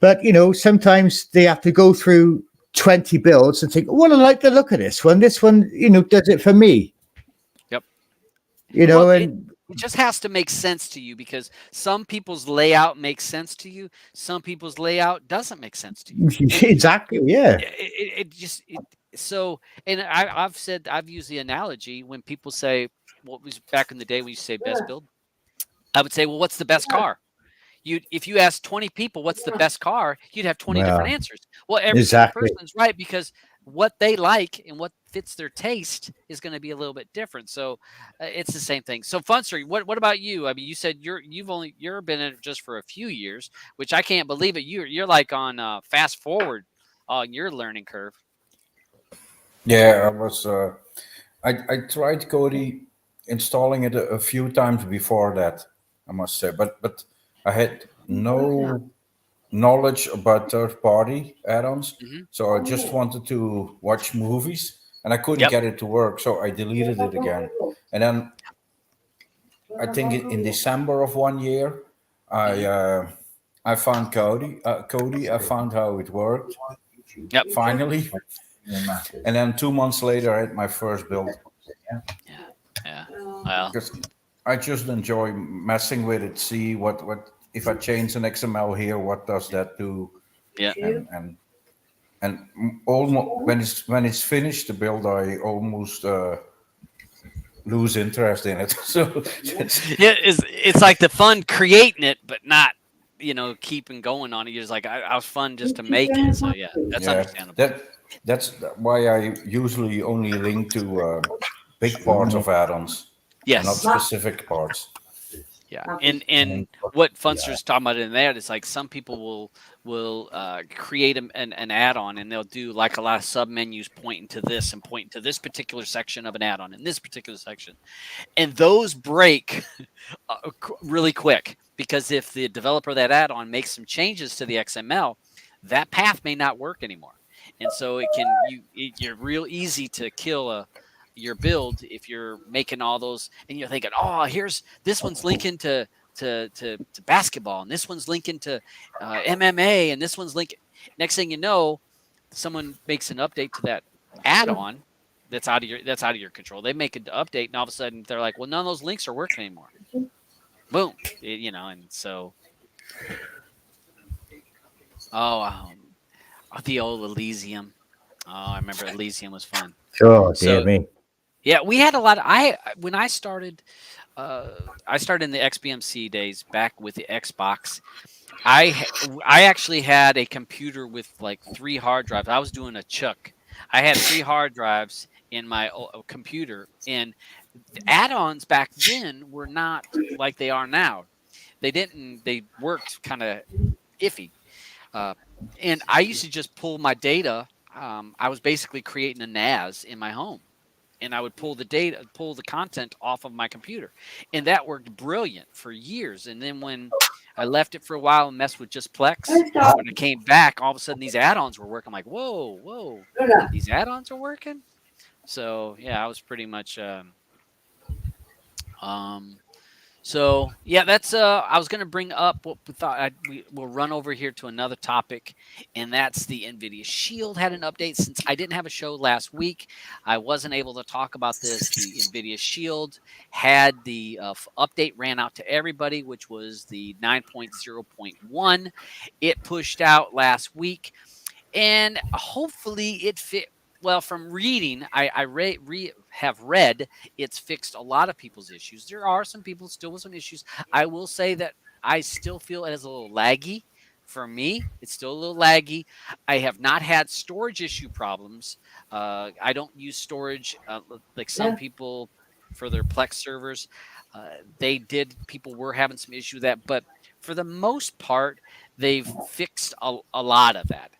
But sometimes they have to go through 20 builds and think, well, I like the look of this one. This one, does it for me. Yep. And it just has to make sense to you, because some people's layout makes sense to you. Some people's layout doesn't make sense to you. Exactly. Yeah. So, and I've used the analogy when people say, what was back in the day when you say best build, I would say, well, what's the best car? If you ask 20 people what's the best car, you'd have 20 different answers. Well, every person's right, because what they like and what fits their taste is going to be a little bit different. So it's the same thing. So Funster, what about you? I mean, you said you've been in it just for a few years, which I can't believe it. You're like on fast forward on your learning curve. Yeah, I was. I tried Kodi installing it a few times before that, I must say, but I had no knowledge about third-party add-ons, so I just wanted to watch movies, and I couldn't get it to work, so I deleted it again. And then I think in December of one year, I found Kodi. I found how it worked. Yep. Finally. And then 2 months later, I had my first build. Yeah. Well, because I just enjoy messing with it. See what if I change an XML here, what does that do? Yeah. And almost when it's finished, the build, I almost lose interest in it. So it's like the fun creating it, but not keeping going on it. You're just like, I was fun just to make it. So yeah, that's understandable. That's why I usually only link to big parts of add-ons. Yes. Not specific parts. Yeah. And what Funster's talking about in that is like some people will create an add-on, and they'll do like a lot of sub menus pointing to this and pointing to this particular section of an add-on in this particular section. And those break really quick, because if the developer of that add-on makes some changes to the XML, that path may not work anymore. And so you're real easy to kill your build if you're making all those, and you're thinking, oh, here's this one's linking to basketball, and this one's linking to MMA, and this one's linking. Next thing you know, someone makes an update to that add-on that's out of your control. They make an update, and all of a sudden they're like, well, none of those links are working anymore. Boom, and so the old Elysium. Oh, I remember Elysium was fun. Oh, dear me. Yeah, we had a lot. When I started in the XBMC days back with the Xbox. I actually had a computer with like 3 hard drives. I was doing a chuck. I had 3 hard drives in my computer, and the add-ons back then were not like they are now. They worked kind of iffy. And I used to just pull my data. I was basically creating a NAS in my home, and I would pull the content off of my computer, and that worked brilliant for years. And then when I left it for a while and messed with just Plex, when I came back, all of a sudden these add-ons were working. I'm like, whoa, these add-ons are working. So yeah, I was pretty much. So yeah, that's I was going to bring up what we thought we'll run over here to another topic, and that's the Nvidia Shield had an update. Since I didn't have a show last week, I wasn't able to talk about this. The Nvidia Shield had the update ran out to everybody, which was the 9.0.1. It pushed out last week, and hopefully it fit. Well, from reading, I have read it's fixed a lot of people's issues. There are some people still with some issues. I will say that I still feel it is a little laggy For me, it's still a little laggy. I have not had storage issue problems. I don't use storage like some people for their Plex servers. People were having some issue with that, but for the most part, they've fixed a lot of that.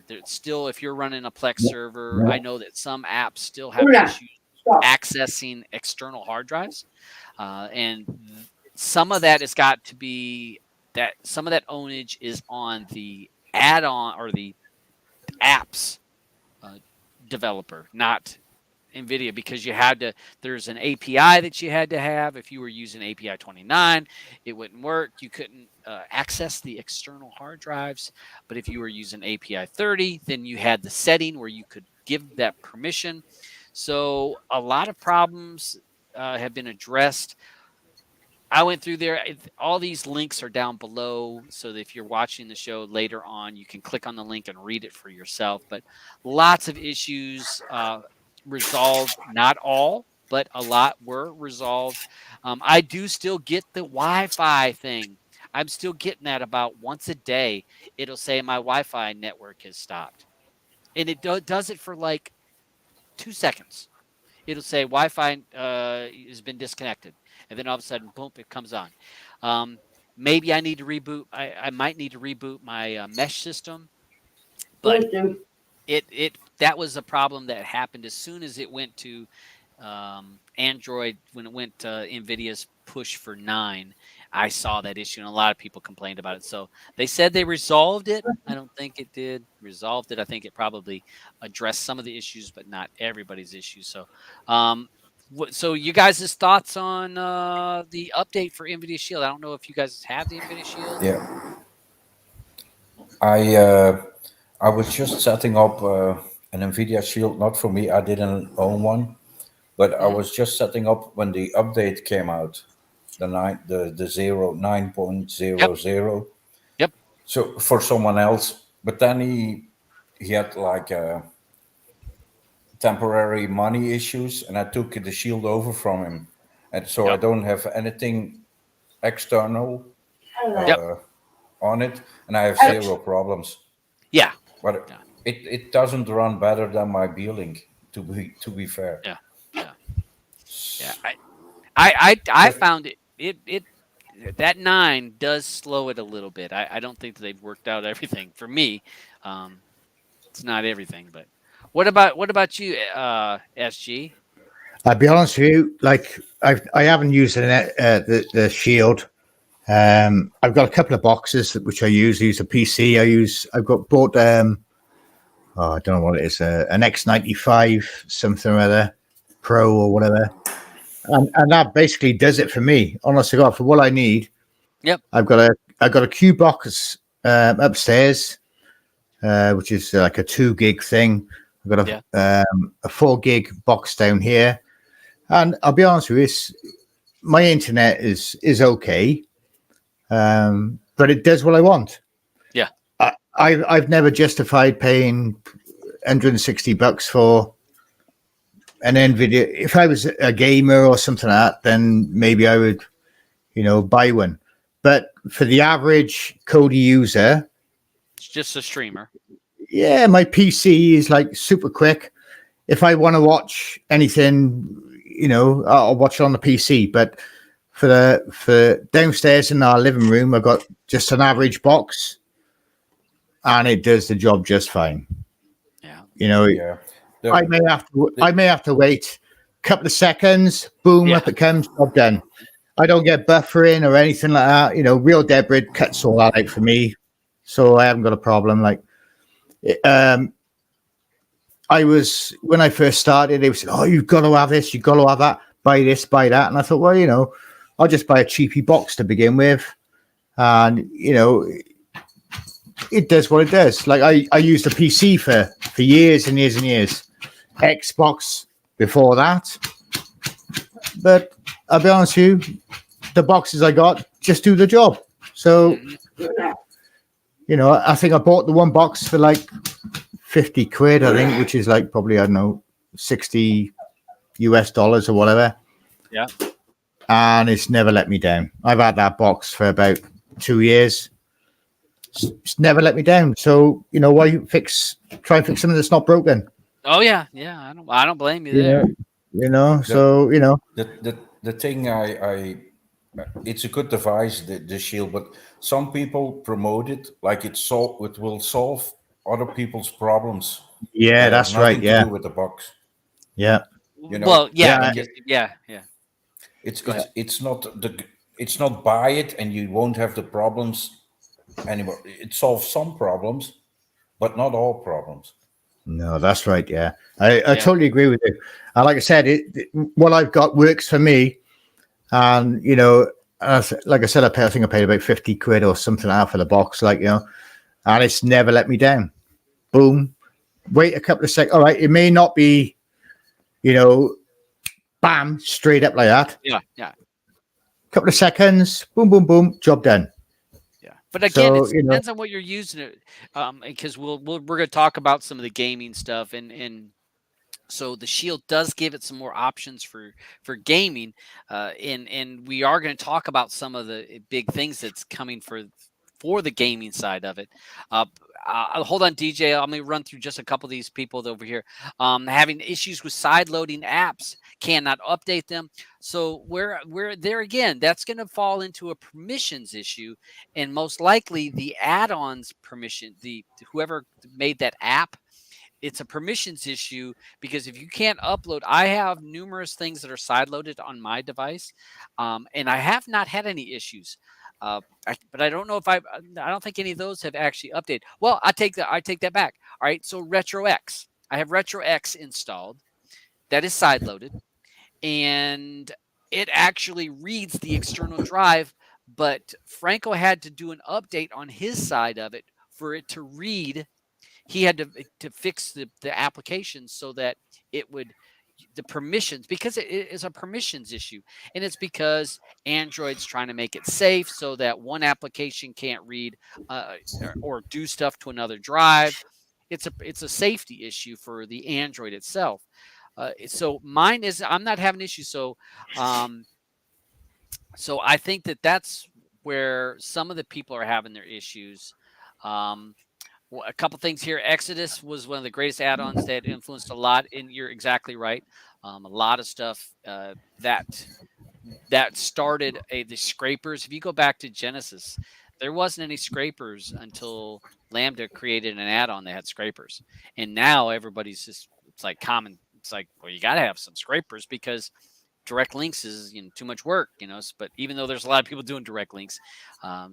There's still, if you're running a Plex server, I know that some apps still have issues accessing external hard drives, and some of that has got to be that some of that ownage is on the add-on or the apps developer, not Nvidia, because there's an API that you had to have. If you were using API 29, it wouldn't work. You couldn't access the external hard drives. But if you were using API 30, then you had the setting where you could give that permission. So a lot of problems have been addressed. I went through there. All these links are down below, so that if you're watching the show later on, you can click on the link and read it for yourself. But lots of issues resolved. Not all, but a lot were resolved. I do still get the Wi-Fi thing. I'm still getting that about once a day. It'll say my Wi-Fi network has stopped. And it does it for like 2 seconds. It'll say Wi-Fi has been disconnected. And then all of a sudden, boom, it comes on. Maybe I need to reboot. I might need to reboot my mesh system. But that was a problem that happened as soon as it went to Android. When it went to Nvidia's push for 9, I saw that issue, and a lot of people complained about it. So they said they resolved it. I don't think it did. Resolved it. I think it probably addressed some of the issues, but not everybody's issues. So, so you guys' thoughts on the update for Nvidia Shield? I don't know if you guys have the Nvidia Shield. Yeah. I was just setting up an Nvidia Shield, not for me. I didn't own one, but I was just setting up when the update came out, the 9.00. Yep. So for someone else, but then he had like temporary money issues, and I took the Shield over from him, and so I don't have anything external on it, and I have zero problems. Yeah. But it doesn't run better than my Beelink, to be fair. Yeah. I found it that 9 does slow it a little bit. I don't think that they've worked out everything for me. It's not everything, but what about you, SG? I'll be honest with you, like I haven't used the Shield. I've got a couple of boxes which I use. I use a PC. I've bought I don't know what it is, an X95 something or other, Pro or whatever, and that basically does it for me. Honest to God, for what I need. Yep. I've got a Q box upstairs, which is like a 2 gig thing. I've got a 4 gig box down here, and I'll be honest with you, my internet is okay, but it does what I want. Yeah, I've never justified paying $160 for an Nvidia. If I was a gamer or something like that, then maybe I would, buy one. But for the average Kodi user, it's just a streamer. Yeah, my PC is like super quick. If I want to watch anything, I'll watch it on the PC. But for downstairs in our living room, I've got just an average box, and it does the job just fine. Yeah. I may have to wait a couple of seconds. Boom, up it comes. Job done. I don't get buffering or anything like that. Real Debrid cuts all that out for me, so I haven't got a problem. Like, when I first started, they said, "Oh, you've got to have this, you've got to have that, buy this, buy that," and I thought, well, I'll just buy a cheapy box to begin with, and it does what it does. Like I used a PC for years and years and years, Xbox before that, but I'll be honest with you, the boxes I got just do the job. So, I think I bought the one box for like 50 quid, I think, which is like probably, I don't know, $60 or whatever. Yeah. And it's never let me down. I've had that box for about 2 years. it's never let me down. So why try and fix something that's not broken? Oh yeah. I don't blame you You there. know, so The thing I it's a good device, the Shield, but some people promote it like it will solve other people's problems. yeah, That have that's right. nothing to Yeah, do with the box. yeah, Well, yeah, Yeah, because, yeah. Go ahead. It's not buy it and you won't have the problems anymore. It solves some problems, but not all problems. no, that's right. Yeah, I Yeah. totally agree with you. And like I said, what I've got works for me. And like I said, I think I paid about 50 quid or something out for the box, and it's never let me down. Boom. Wait a couple of seconds. All right, it may not be, bam, straight up like that. Yeah. Couple of seconds, boom, boom, boom, job done. Yeah, but again, So, it depends on what you're using it. Because we're going to talk about some of the gaming stuff, and so the Shield does give it some more options for gaming, and we are going to talk about some of the big things that's coming for the gaming side of it. Hold on, DJ. I'm going to run through just a couple of these people over here. Having issues with side loading apps, cannot update them. So we're there again. That's going to fall into a permissions issue, and most likely the add-ons permission, whoever made that app. It's a permissions issue because if you can't upload, I have numerous things that are side loaded on my device, and I have not had any issues. But I don't know if I don't think any of those have actually updated. Well, I take that back. All right, so RetroX, I have RetroX installed. That is side loaded, and it actually reads the external drive. But Franco had to do an update on his side of it for it to read. He had to fix the application so that it would the permissions, because it is a permissions issue, and it's because Android's trying to make it safe so that one application can't read or do stuff to another drive. It's a safety issue for the Android itself. So mine is, I'm not having issues. So I think that's where some of the people are having their issues. A couple things here. Exodus was one of the greatest add-ons that influenced a lot, and you're exactly right. A lot of stuff that started the scrapers. If you go back to Genesis, there wasn't any scrapers until Lambda created an add-on that had scrapers, and now everybody's it's like common. It's like, well, you got to have some scrapers because direct links is too much work, But even though there's a lot of people doing direct links,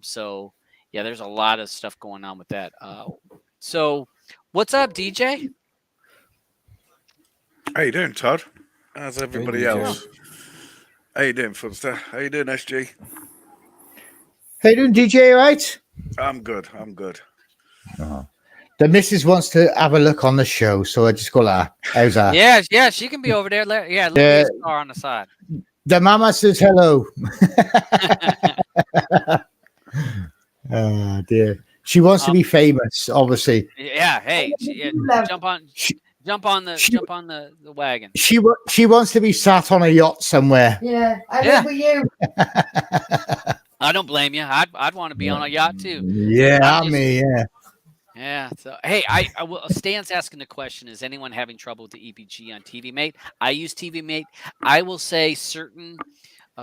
so. Yeah, there's a lot of stuff going on with that. So, what's up, DJ? How you doing, Todd? How's everybody Hey, DJ. else? How you doing, Funster? How you doing, SG? How you doing, DJ? Right? I'm good. I'm good. The missus wants to have a look on the show, so I just go like, how's that? Yeah, she can be over there. Look at star on the side. The mama says hello. Oh dear. She wants to be famous, obviously. Yeah, hey, jump on the wagon. She wants to be sat on a yacht somewhere. Yeah, I live with you. I don't blame you. I'd want to be on a yacht too. Yeah, yeah. Yeah. So hey, I will. Stan's asking the question: is anyone having trouble with the EPG on TVMate? I use TVMate. I will say certain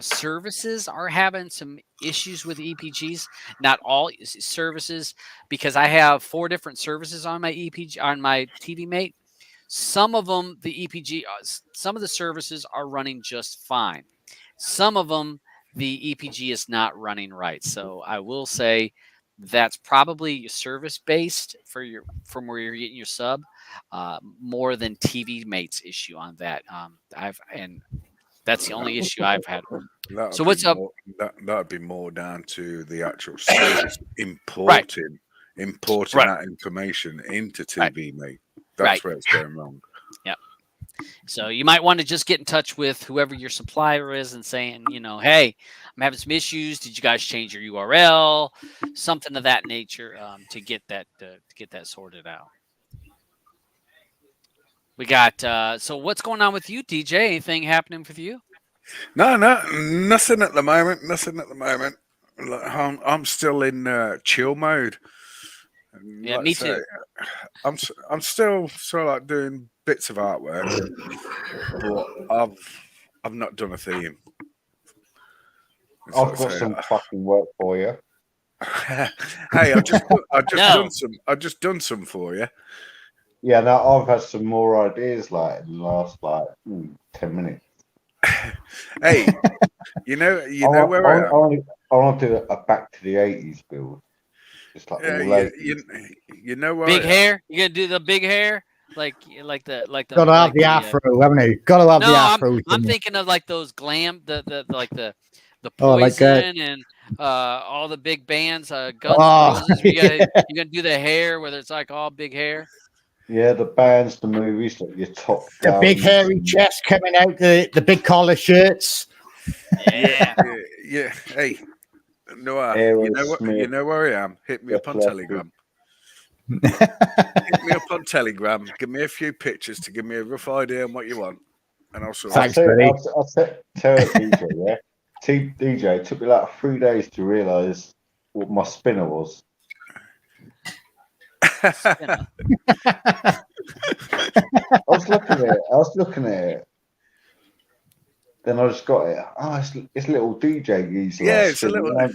services are having some issues with EPGs. Not all services, because I have 4 different services on my EPG on my TVMate. Some of them, the EPG, some of the services are running just fine. Some of them, the EPG is not running right. So I will say that's probably service based from where you're getting your sub, more than TVMate's issue on that. That's the only issue I've had. So what's up? That'd be more down to the actual service importing that information into TVMate. That's where it's going wrong. Yeah. So you might want to just get in touch with whoever your supplier is and saying, hey, I'm having some issues. Did you guys change your URL? Something of that nature, to get that sorted out. We got so what's going on with you, DJ? Anything happening with you? No, nothing at the moment. Nothing at the moment. I'm still in chill mode. Yeah, like me I say, too. I'm still sort of like doing bits of artwork, but I've not done a theme. And so I've got say, some fucking work for you. hey, I just No. done some for you. Yeah, now I've had some more ideas like in the last 10 minutes. Hey, you know where I am. I want to do a back to the 80s build. Just like all ladies. You know where Big I am. hair. You gonna do the big hair, like the Gotta have like the afro, haven't you? Gotta have the No, afro. I'm thinking of like those glam, the Oh, like Poison and all the big bands, Guns N' Oh, Roses. You gonna do the hair, whether it's like all big hair. Yeah, the bands, the movies, like your Top the Gun. big hairy chest coming out, the big collar shirts. Yeah. Yeah. Hey, Noah, Aerosmith, you know where I am. Hit me up on Def Telegram. Hit me up on Telegram. Give me a few pictures to give me a rough idea on what you want, and I'll sort. Thanks, I'll buddy. tell DJ, yeah. DJ, it took me like 3 days to realise what my spinner was. I was looking at it. Then I just got it. Oh, it's a little DJ geezer. Yeah, like, it's a little around,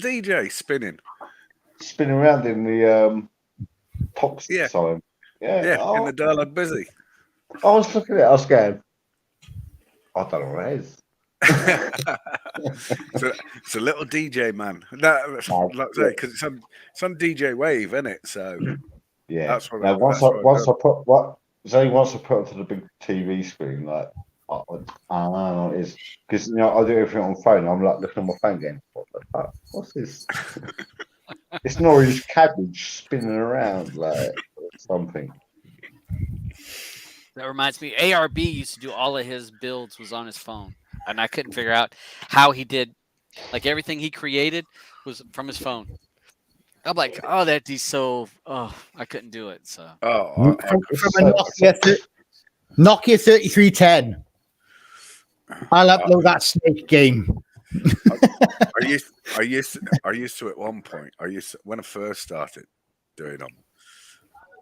DJ spinning. spinning around in the top Yeah. sign. Yeah. Yeah, Oh, in the dialogue busy. I was looking at it. I was going, I don't know what it is. It's a little DJ man. That, like I say, because it's on DJ Wave, isn't it? So Yeah. that's what. Now, once I put onto the big TV screen, like I don't know what it is, because I do everything on phone. I'm like looking at my phone, going, "What the fuck? What's this?" It's Norwich cabbage spinning around like something. That reminds me, ARB used to do all of his builds was on his phone, and I couldn't figure out how he did. Like everything he created was from his phone. I'm like, oh, I couldn't do it. So From a Nokia 3310. I'll upload that Snake game. I used to at one point. When I first started doing them.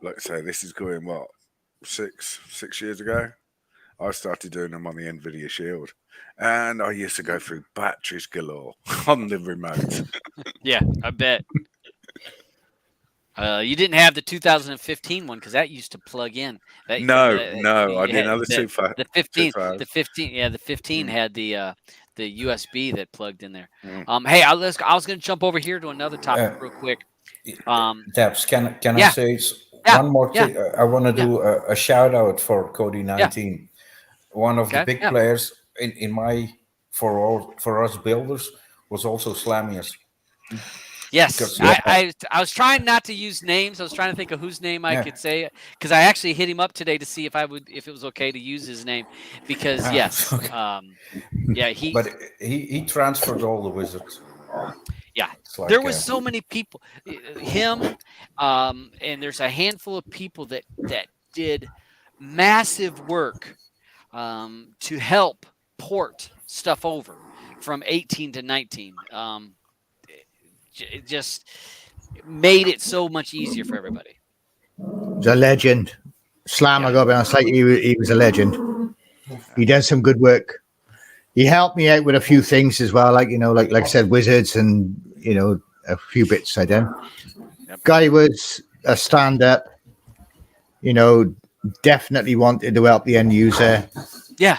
Like I say, this is going what 6 years ago. I started doing them on the Nvidia Shield, and I used to go through batteries galore on the remote. yeah, I bet. You didn't have the 2015 one because that used to plug in. No, I didn't have the 15. The 15, yeah, the 15 had the USB that plugged in there. Hey, I was going to jump over here to another topic real quick. Debs, can I say one more thing? I want to do a shout out for Kodi19. One of the big players in my for us builders was also Slamius. Yes, I was trying not to use names. I was trying to think of whose name I could say, because I actually hit him up today to see if it was okay to use his name, because he transferred all the wizards. Yeah, like, there was so many people, him, and there's a handful of people that did massive work to help port stuff over from 18 to 19. It just made it so much easier for everybody. He's a legend. Slam, I got to be honest, like he was a legend. He did some good work. He helped me out with a few things as well, like I said, wizards and a few bits I did. Guy was a stand-up. Definitely wanted to help the end user. Yeah,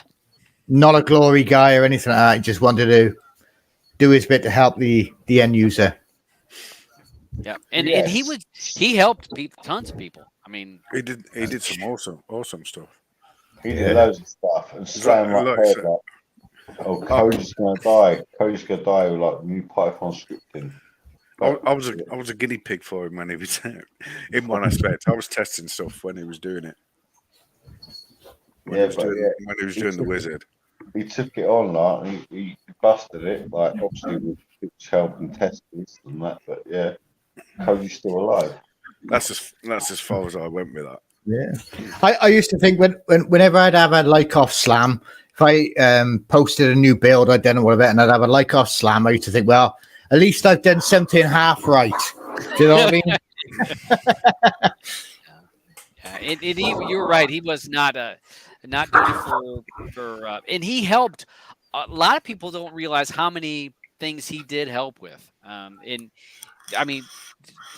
not a glory guy or anything like that. He just wanted to do his bit to help the end user. Yeah, and he helped tons of people. I mean, he did some awesome stuff. He did loads of stuff, and Slam heard that. Oh, Kodi's gonna die. Kodi's gonna die with like new Python scripting. I was a guinea pig for him when he was in one aspect. I was testing stuff when he was doing it. When he was doing the wizard. He took it on, like he busted it, like obviously with help and testers and that, but yeah. Kodi's still alive. That's as far as I went with that. Yeah, I used to think whenever I'd have a like off Slam, if I posted a new build, I'd done whatever, and I'd have a like off Slam, I used to think, well, at least I've done something half right. Do you know what I mean? Yeah, you're right. He was not not doing it for and he helped. A lot of people don't realize how many things he did help with. And I mean,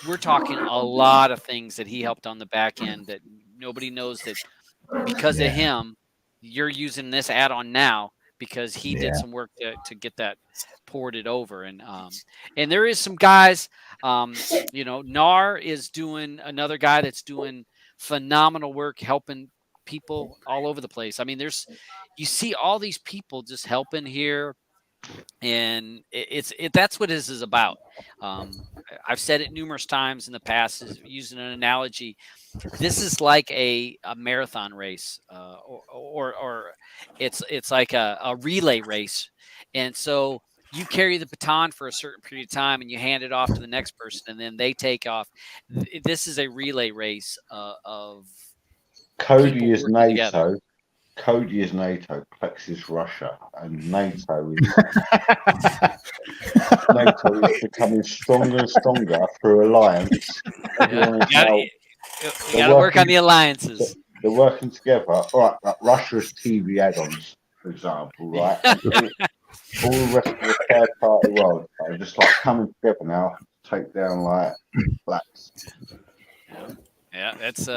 we're talking a lot of things that he helped on the back end that nobody knows that because of him, you're using this add-on now because he did some work to get that ported over. And there is some guys, you know, Nar is doing another guy that's doing phenomenal work helping people all over the place. I mean, you see all these people just helping here, and that's what this is about. I've said it numerous times in the past, is using an analogy. This is like a marathon race, or it's like a relay race, and so you carry the baton for a certain period of time, and you hand it off to the next person, and then they take off. This is a relay race of Kodi is working together. NATO. Kodi is NATO. Plex is Russia, and NATO is NATO is becoming stronger and stronger through alliance. Everyone is now, You got to work on the alliances. they're working together. All right, like Russia's TVaddons, for example, right? And all the rest of the third party world are just like coming together now to take down like blacks. Yeah, that's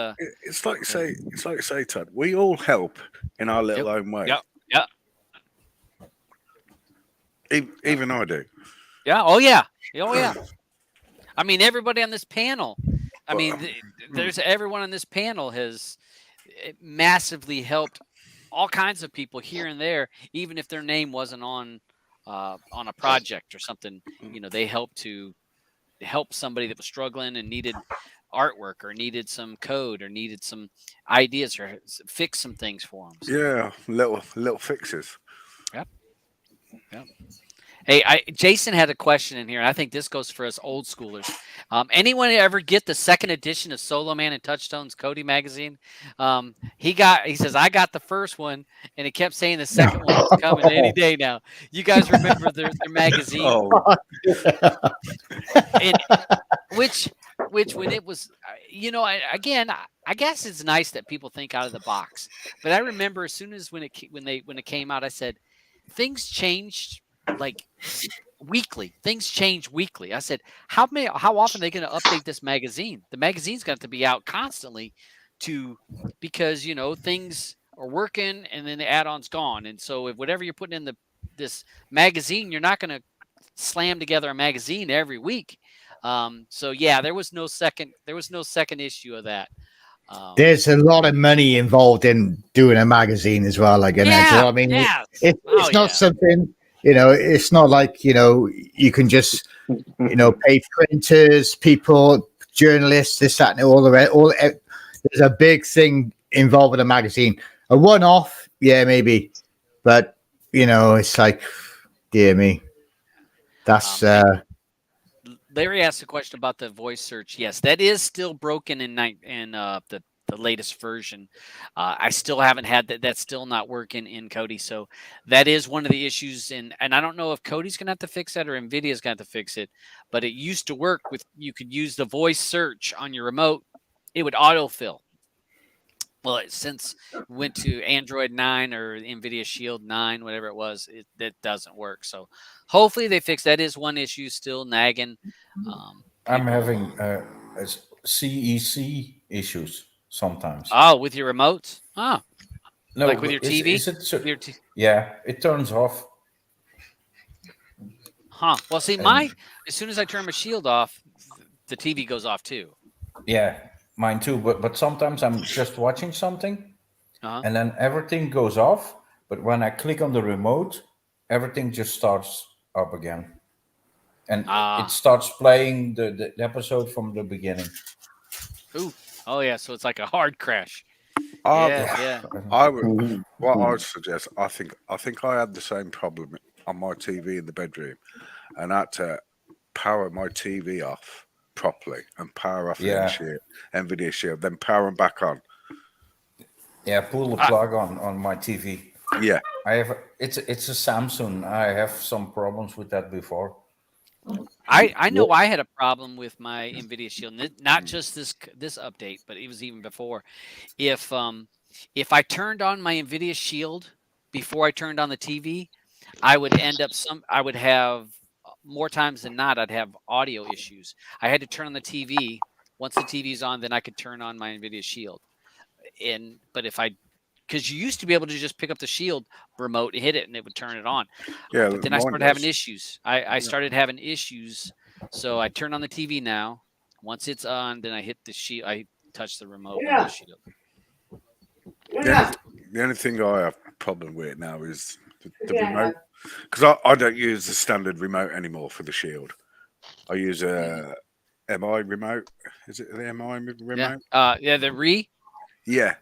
It's like you say, Todd. We all help in our little own way. Yeah. Even I do. Yeah. Oh yeah. I mean, everybody on this panel. I mean, there's everyone on this panel has massively helped all kinds of people here and there, even if their name wasn't on a project or something. You know, they helped to help somebody that was struggling and needed artwork or needed some code or needed some ideas or fix some things for them. So. Yeah, little fixes. Yep. Hey, Jason had a question in here. I think this goes for us old schoolers. Anyone ever get the second edition of Solo Man and Touchstone's Kodi magazine? He says, I got the first one, and it kept saying the second one was coming any day now. You guys remember their magazine? Oh, And, which when it was, you know, I guess it's nice that people think out of the box. But I remember as soon as when it came out, I said, things changed like weekly. Things change weekly. I said, how often are they going to update this magazine? The magazine's got to be out constantly because, you know, things are working and then the add-on's gone. And so if whatever you're putting in this magazine, you're not going to slam together a magazine every week. So yeah, there was no second issue of that. There's a lot of money involved in doing a magazine as well. Like, you know, so, I mean, it's not something, you know, it's not like, you know, you can just, you know, pay printers, people, journalists, this, that, and all the rest. There's a big thing involved with a magazine. A one-off, yeah, maybe, but you know, it's like, dear me, that's. Larry asked a question about the voice search. Yes, that is still broken in the latest version. I still haven't had that. That's still not working in Kodi. So that is one of the issues. And I don't know if Kodi's going to have to fix that or Nvidia's going to have to fix it. But it used to work with, you could use the voice search on your remote. It would autofill. Well, since it went to Android 9 or Nvidia Shield 9, whatever it was, that doesn't work. So hopefully they fix that. Is one issue still nagging. I'm having CEC issues sometimes. Oh, with your remotes? Oh, no, like with your TV? Yeah, it turns off. Huh. Well, see, as soon as I turn my Shield off, the TV goes off too. Yeah, mine too. But sometimes I'm just watching something, and then everything goes off. But when I click on the remote, everything just starts up again. And it starts playing the episode from the beginning. Ooh. Oh, yeah. So it's like a hard crash. Yeah. I would suggest, I think I had the same problem on my TV in the bedroom, and I had to power my TV off properly and power off Nvidia Shield, then power them back on. Yeah, pull the plug on my TV. Yeah. It's a Samsung. I have some problems with that before. I know I had a problem with my Nvidia Shield, not just this update, but it was even before. If I turned on my Nvidia Shield before I turned on the TV, I would have more times than not, I'd have audio issues. I had to turn on the TV. Once the TV's on, then I could turn on my Nvidia Shield. But because you used to be able to just pick up the Shield remote, hit it, and it would turn it on. Yeah, But then I mine started having does. issues. I started having issues. So I turn on the TV now. Once it's on, then I hit the Shield. I touch the remote on the Shield. The only thing I have a problem with now is the remote, because I don't use the standard remote anymore for the Shield. I use a MI remote. Is it the MI remote? Yeah.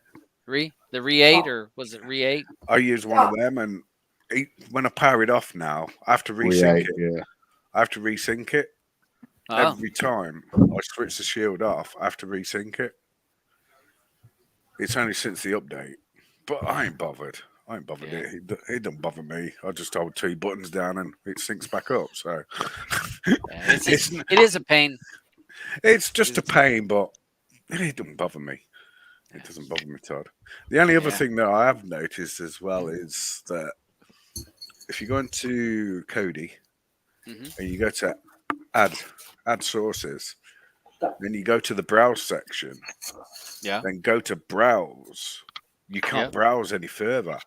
The Re 8, or was it Re 8? I use one of them, and when I power it off now, I have to resync it. Yeah. I have to resync it every time I switch the Shield off. I have to resync it. It's only since the update, but I ain't bothered. It don't bother me. I just hold 2 buttons down and it syncs back up. So it is a pain. It's just a pain, but it doesn't bother me. It doesn't bother me, Todd. The only other thing that I have noticed as well is that if you go into Kodi and you go to add sources, then you go to the browse section, then go to browse. You can't browse any further.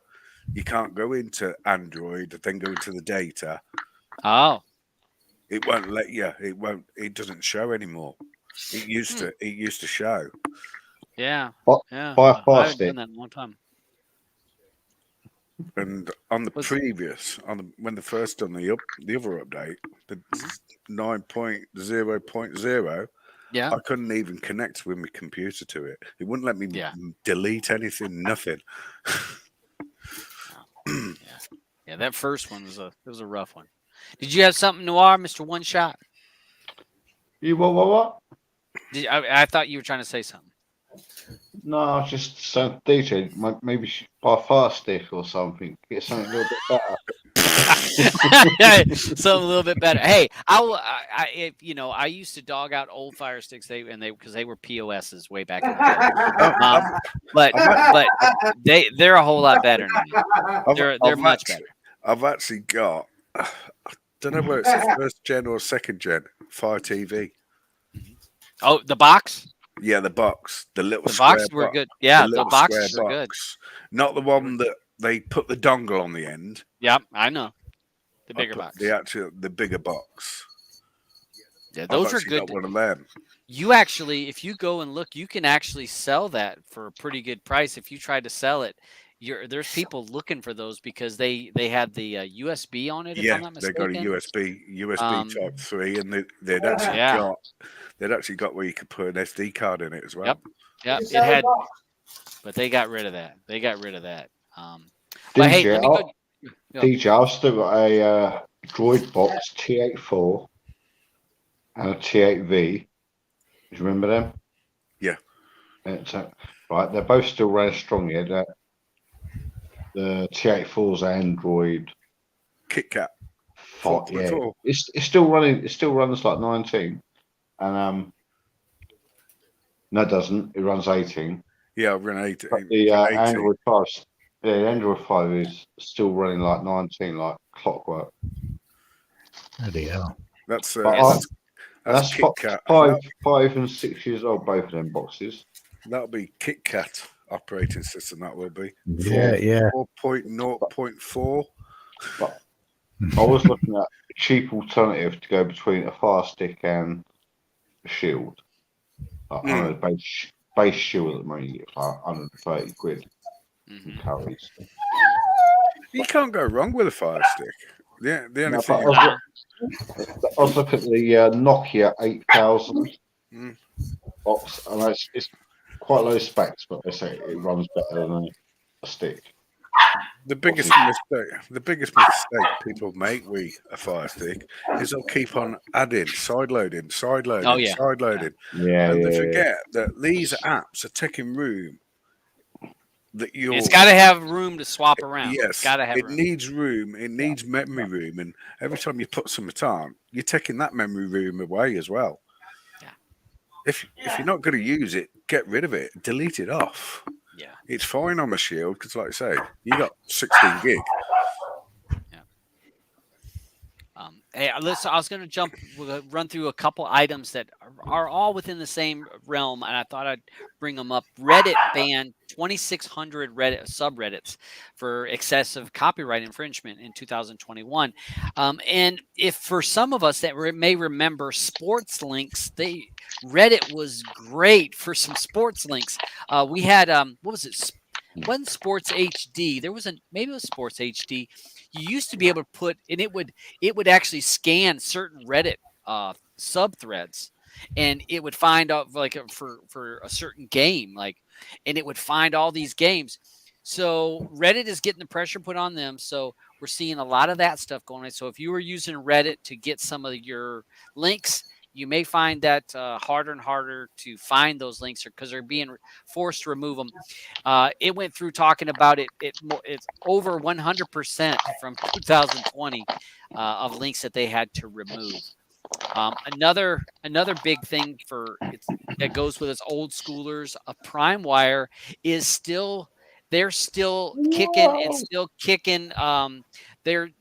You can't go into Android, then go into the data. Oh. It won't let you. It doesn't show anymore. It used to show. Yeah. By I far haven't stick. done that in a long time. And on the when they first done the other update, the 9.0.0, I couldn't even connect with my computer to it. It wouldn't let me delete anything, nothing. Yeah, that first one was a rough one. Did you have something, Noir, Mr. One Shot? You what? I thought you were trying to say something. No, I was just saying, DJ, maybe buy a fire stick or something. Get something a little bit better. Something a little bit better. Hey, I used to dog out old fire sticks. Because they were POSs way back in the day. But they're a whole lot better now. They're much better. I've actually got. I don't know whether it's the first gen or second gen Fire TV. Oh, the box. Yeah, the box, the little the square box were good. Yeah, the boxes are good. Not the one that they put the dongle on the end. Yep, I know. The bigger box. The bigger box. Yeah, those are good. Got one of them. You actually, if you go and look, you can actually sell that for a pretty good price. If you tried to sell it, there's people looking for those because they had the USB on it. If I'm not they got a USB Type 3, and they'd actually got where you could put an SD card in it as well. Yep. It had, but they got rid of that. But hey, let me go. DJ, I've still got a Droid box T84 and a T8V. Do you remember them? Yeah. Right, they're both still running strong here. The T84's Android KitKat. 4.4. It's still running. It still runs like 19, and no, it doesn't. It runs 18. Yeah, I've run 18. But the Android 5, the Android 5 is still running like 19, like clockwork. Bloody hell. That's KitKat. 5 and 6 years old, both of them boxes. That'll be KitKat operating system. That will be. 4.0.4. But I was looking at a cheap alternative to go between a Fire Stick and a Shield. Base Shield at the moment, you get like 130 quid. Carries. You can't go wrong with a Fire Stick. The only thing. I was looking at the Nokia 8000 box, and it's quite low specs, but they say it runs better than a stick. The biggest mistake people make with a Fire Stick is they'll keep on adding, sideloading, sideloading. Yeah, And they forget that these apps are taking room that you're. It's got to have room to swap around. Yes, It's got to have it room. needs room. It needs memory room, and every time you put something on, you're taking that memory room away as well. Yeah. If you're not going to use it, get rid of it. Delete it off. Yeah. It's fine on the Shield because, like I say, you got 16 gig. Hey, listen, I was going to run through a couple items that are all within the same realm, and I thought I'd bring them up. Reddit banned 2,600 Reddit subreddits for excessive copyright infringement in 2021. And if for some of us that may remember sports links, Reddit was great for some sports links. We had what was it? Wasn't Sports HD? There was maybe it was Sports HD. You used to be able to put, and it would actually scan certain Reddit sub threads, and it would find out like for a certain game, and it would find all these games. So Reddit is getting the pressure put on them. So we're seeing a lot of that stuff going on. So if you were using Reddit to get some of your links, you may find that harder and harder to find those links because they're being forced to remove them. It went through talking about it's over 100% from 2020 of links that they had to remove. Another big thing that goes with us old schoolers, a Primewire is still kicking and still kicking. They're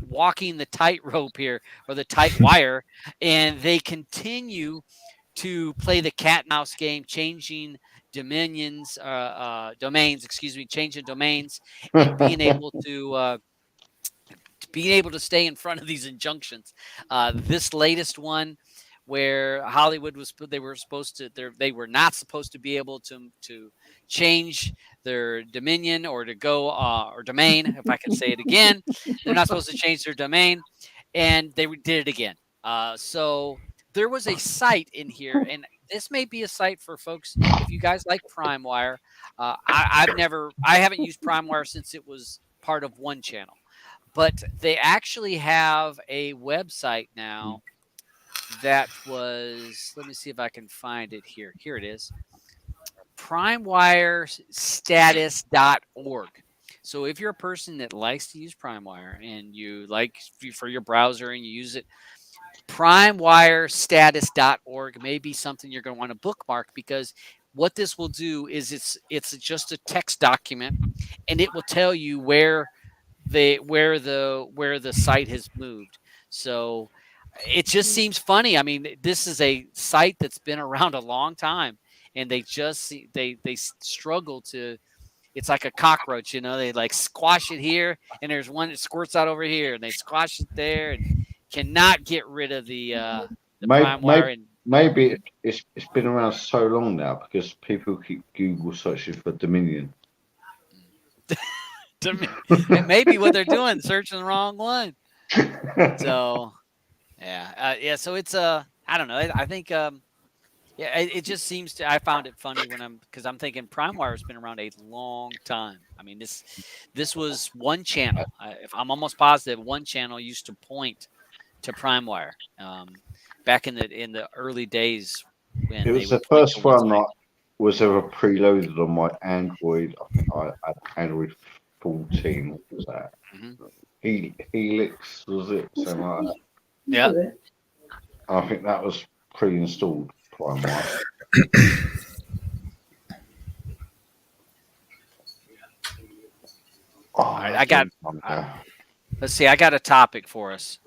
walking the tightrope here, or the tight wire, and they continue to play the cat and mouse game, changing domains, changing domains, and being able to stay in front of these injunctions. This latest one, where Hollywood they were not supposed to be able to change their dominion or to go or domain, if I can say it again. They're not supposed to change their domain, and they did it again. So there was a site in here, and this may be a site for folks if you guys like Primewire. I haven't used Primewire since it was part of one channel, but they actually have a website now that was, let me see if I can find it here. Here it is. Primewirestatus.org. So if you're a person that likes to use Primewire and you like for your browser and you use it, primewirestatus.org may be something you're going to want to bookmark, because what this will do is it's just a text document, and it will tell you where the site has moved. So it just seems funny. I mean, this is a site that's been around a long time, and they struggle to. It's like a cockroach, they like squash it here, and there's one that squirts out over here, and they squash it there, and cannot get rid of the Primewire. Maybe it's been around so long now because people keep Google searching for Dominion. It may be what they're doing, searching the wrong one. So, yeah. So it's I don't know. I think it just seems to. I found it funny because I'm thinking Primewire has been around a long time. I mean, this was one channel. I'm almost positive one channel used to point to Primewire back in the early days. When it was the first one that was ever preloaded on my Android. I think I had Android 14. What was that? Mm-hmm. Helix, was it? Something like that. Yeah. I think that was pre-installed Primewire. Let's see. I got a topic for us.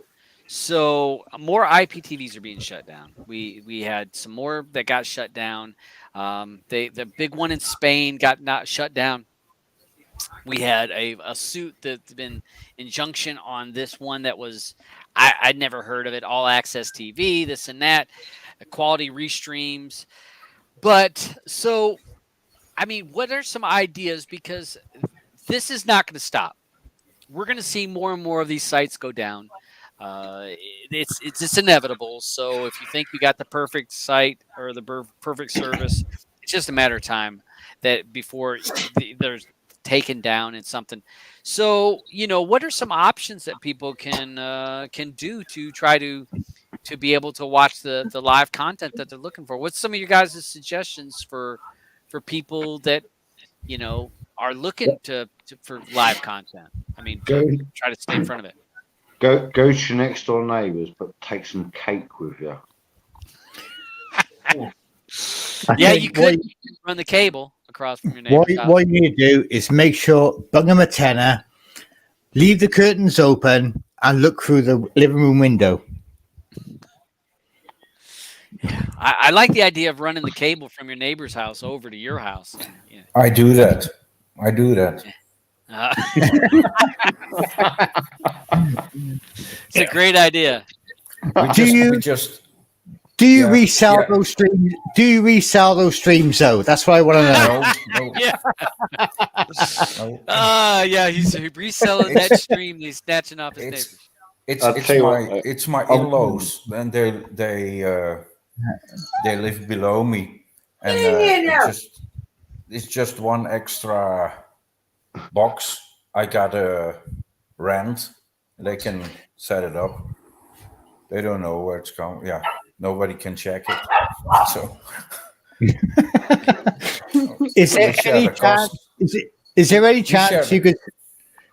So more IPTVs are being shut down. We had some more that got shut down. The big one in Spain got not shut down. We had a suit that's been injunction on this one that was I'd never heard of it. All access TV, this and that, quality restreams. But so, I mean, what are some ideas? Because this is not going to stop. We're going to see more and more of these sites go down. It's inevitable. So if you think you got the perfect site or the perfect service, it's just a matter of time that before there's taken down and something. So what are some options that people can do to try to be able to watch the live content that they're looking for? What's some of your guys' suggestions for people that are looking for live content. I mean, Go, try to stay in front of it. go to your next door neighbours, but take some cake with you. Yeah, you could run the cable across from your neighbor's house. What you need to do is make sure, bung them a tenner, leave the curtains open, and look through the living room window. I like the idea of running the cable from your neighbor's house over to your house. Yeah. I do that. It's a great idea. Do you resell those streams? Do you resell those streams though? That's what I want to know. No. Yeah, he's reselling that stream. He's snatching off his neighbors. It's my in-laws, and they live below me, and it's just one extra box. I got a rent. They can set it up. They don't know where it's going. Yeah, nobody can check it. So, is there any chance? Is there any chance you could?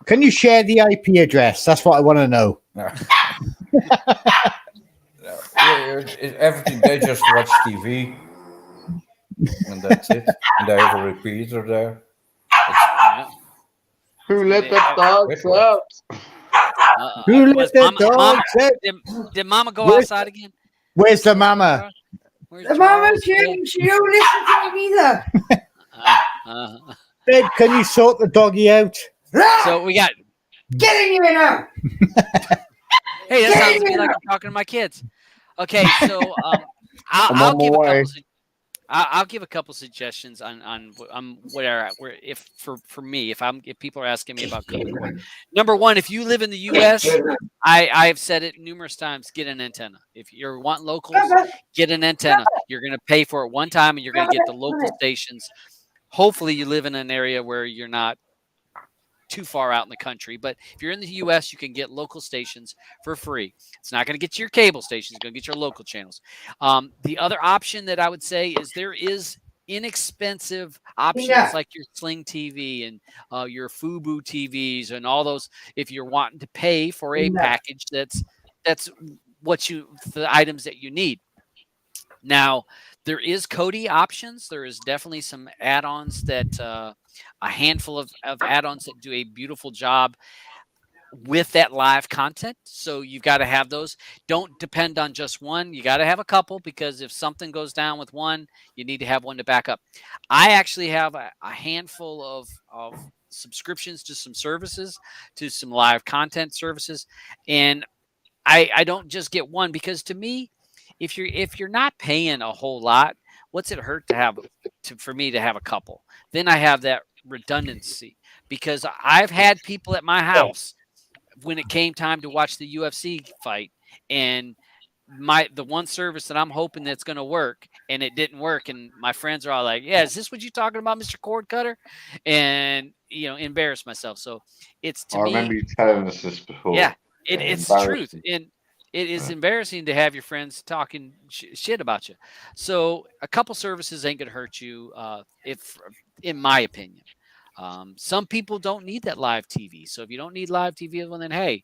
Can you share the IP address? That's what I want to know. No. Everything, they just watch TV, and that's it. And they have a repeater there. Who let the dogs out? Who let the dogs out? Did Mama go outside again? Where's the mama? The mama, she don't listen to me either. Babe, can you sort the doggy out? So we got. Get in here now. Hey, that sounds to me like I'm talking to my kids. Okay, so I'll give a couple suggestions on where if people are asking me about code. Number one, if you live in the U.S., I have said it numerous times. Get an antenna. If you're wanting locals, get an antenna. You're going to pay for it one time, and you're going to get the local stations. Hopefully, you live in an area where you're not too far out in the country, but if you're in the US, you can get local stations for free. It's not going to get you your cable stations, it's going to get your local channels. The other option that I would say is there is inexpensive options like your Sling TV and your Fubo TVs and all those. If you're wanting to pay for a package, that's the items that you need. Now, there is Kodi options. There is definitely some add-ons that a handful of add-ons that do a beautiful job with that live content. So you've got to have those. Don't depend on just one. You got to have a couple, because if something goes down with one, you need to have one to back up. I actually have a handful of subscriptions to some services, to some live content services. And I don't just get one, because to me, if you're not paying a whole lot, what's it hurt for me to have a couple? Then I have that redundancy, because I've had people at my house when it came time to watch the UFC fight, and the one service that I'm hoping that's going to work, and it didn't work, and my friends are all like, "Yeah, is this what you're talking about, Mr. Cord Cutter?" And embarrass myself. So it's I remember you telling us this before. Yeah, it's the truth, and it is embarrassing to have your friends talking shit about you. So a couple services ain't gonna hurt you, in my opinion. Some people don't need that live TV. So if you don't need live TV, well then hey,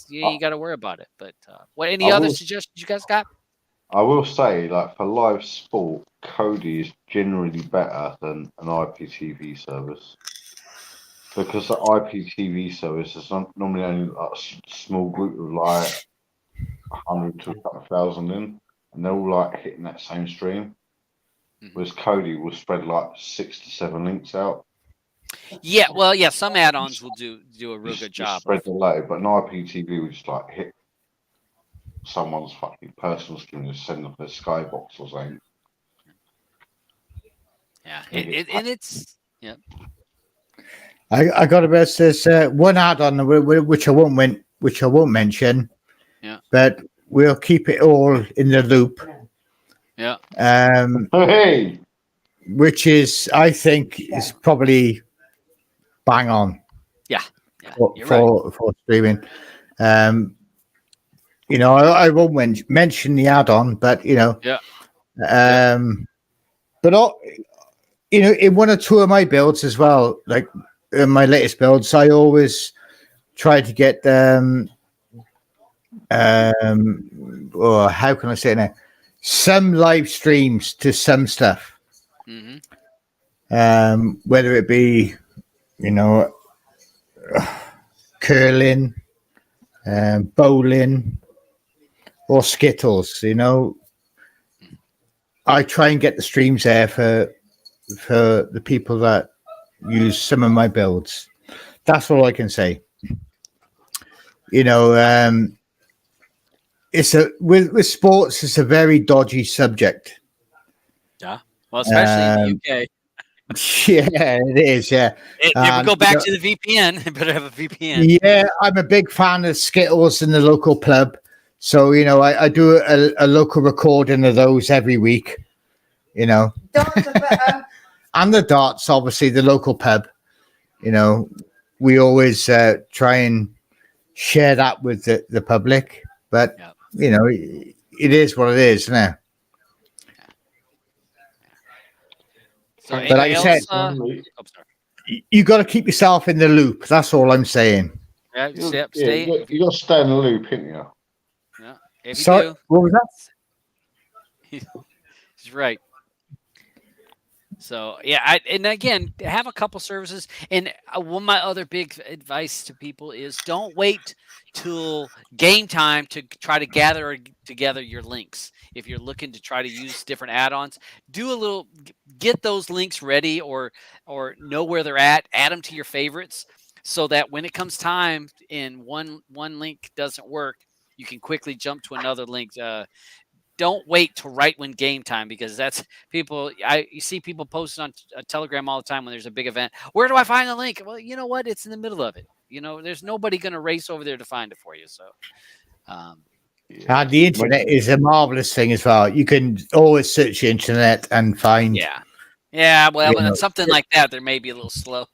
you ain't got to worry about it. But any other suggestions you guys got? I will say, like, for live sport, Kodi is generally better than an IPTV service, because the IPTV service is normally only like a small group of like 100 to a couple of thousand in, and they're all like hitting that same stream. Whereas Kodi will spread like 6 to 7 links out. Yeah, well, yeah, some add-ons will do a real good job. Spread the load, but an IPTV will just like hit someone's fucking personal stream and send them their skybox or something. Yeah, it's yeah. I got about this one add-on which I won't mention. Yeah, but we'll keep it all in the loop. Yeah. Hey. Which is, I think, is probably bang on. Yeah. For streaming. I won't mention the add-on, but Yeah. But in one or two of my builds as well, like in my latest builds, I always try to get or how can I say it now? Some live streams to some stuff. Whether it be, curling, bowling, or skittles, I try and get the streams there for the people that use some of my builds. That's all I can say. It's with sports, it's a very dodgy subject. Yeah, well, especially in the UK. Yeah, it is. Yeah, If we go back to the VPN, you better have a VPN. Yeah, I'm a big fan of Skittles in the local pub. So, I do a local recording of those every week, Darts are better. and the darts, obviously, the local pub. We always try and share that with the public. But, it is what it is, isn't it? So, but like I said, you got to keep yourself in the loop. That's all I'm saying. Yeah, You got to stay in the loop, ain't you? Yeah, if you Sorry, do. what was that? He's right. So yeah, and again, have a couple services. And one of my other big advice to people is don't wait till game time to try to gather together your links. If you're looking to try to use different add-ons, get those links ready or know where they're at. Add them to your favorites so that when it comes time and one link doesn't work, you can quickly jump to another link. Don't wait till right when game time, because that's people. You see people posting on Telegram all the time when there's a big event. Where do I find the link? Well, you know what? It's in the middle of it. There's nobody going to race over there to find it for you. So, the internet is a marvelous thing as well. You can always search the internet and find. Yeah. Well, when it's something like that, there may be a little slow.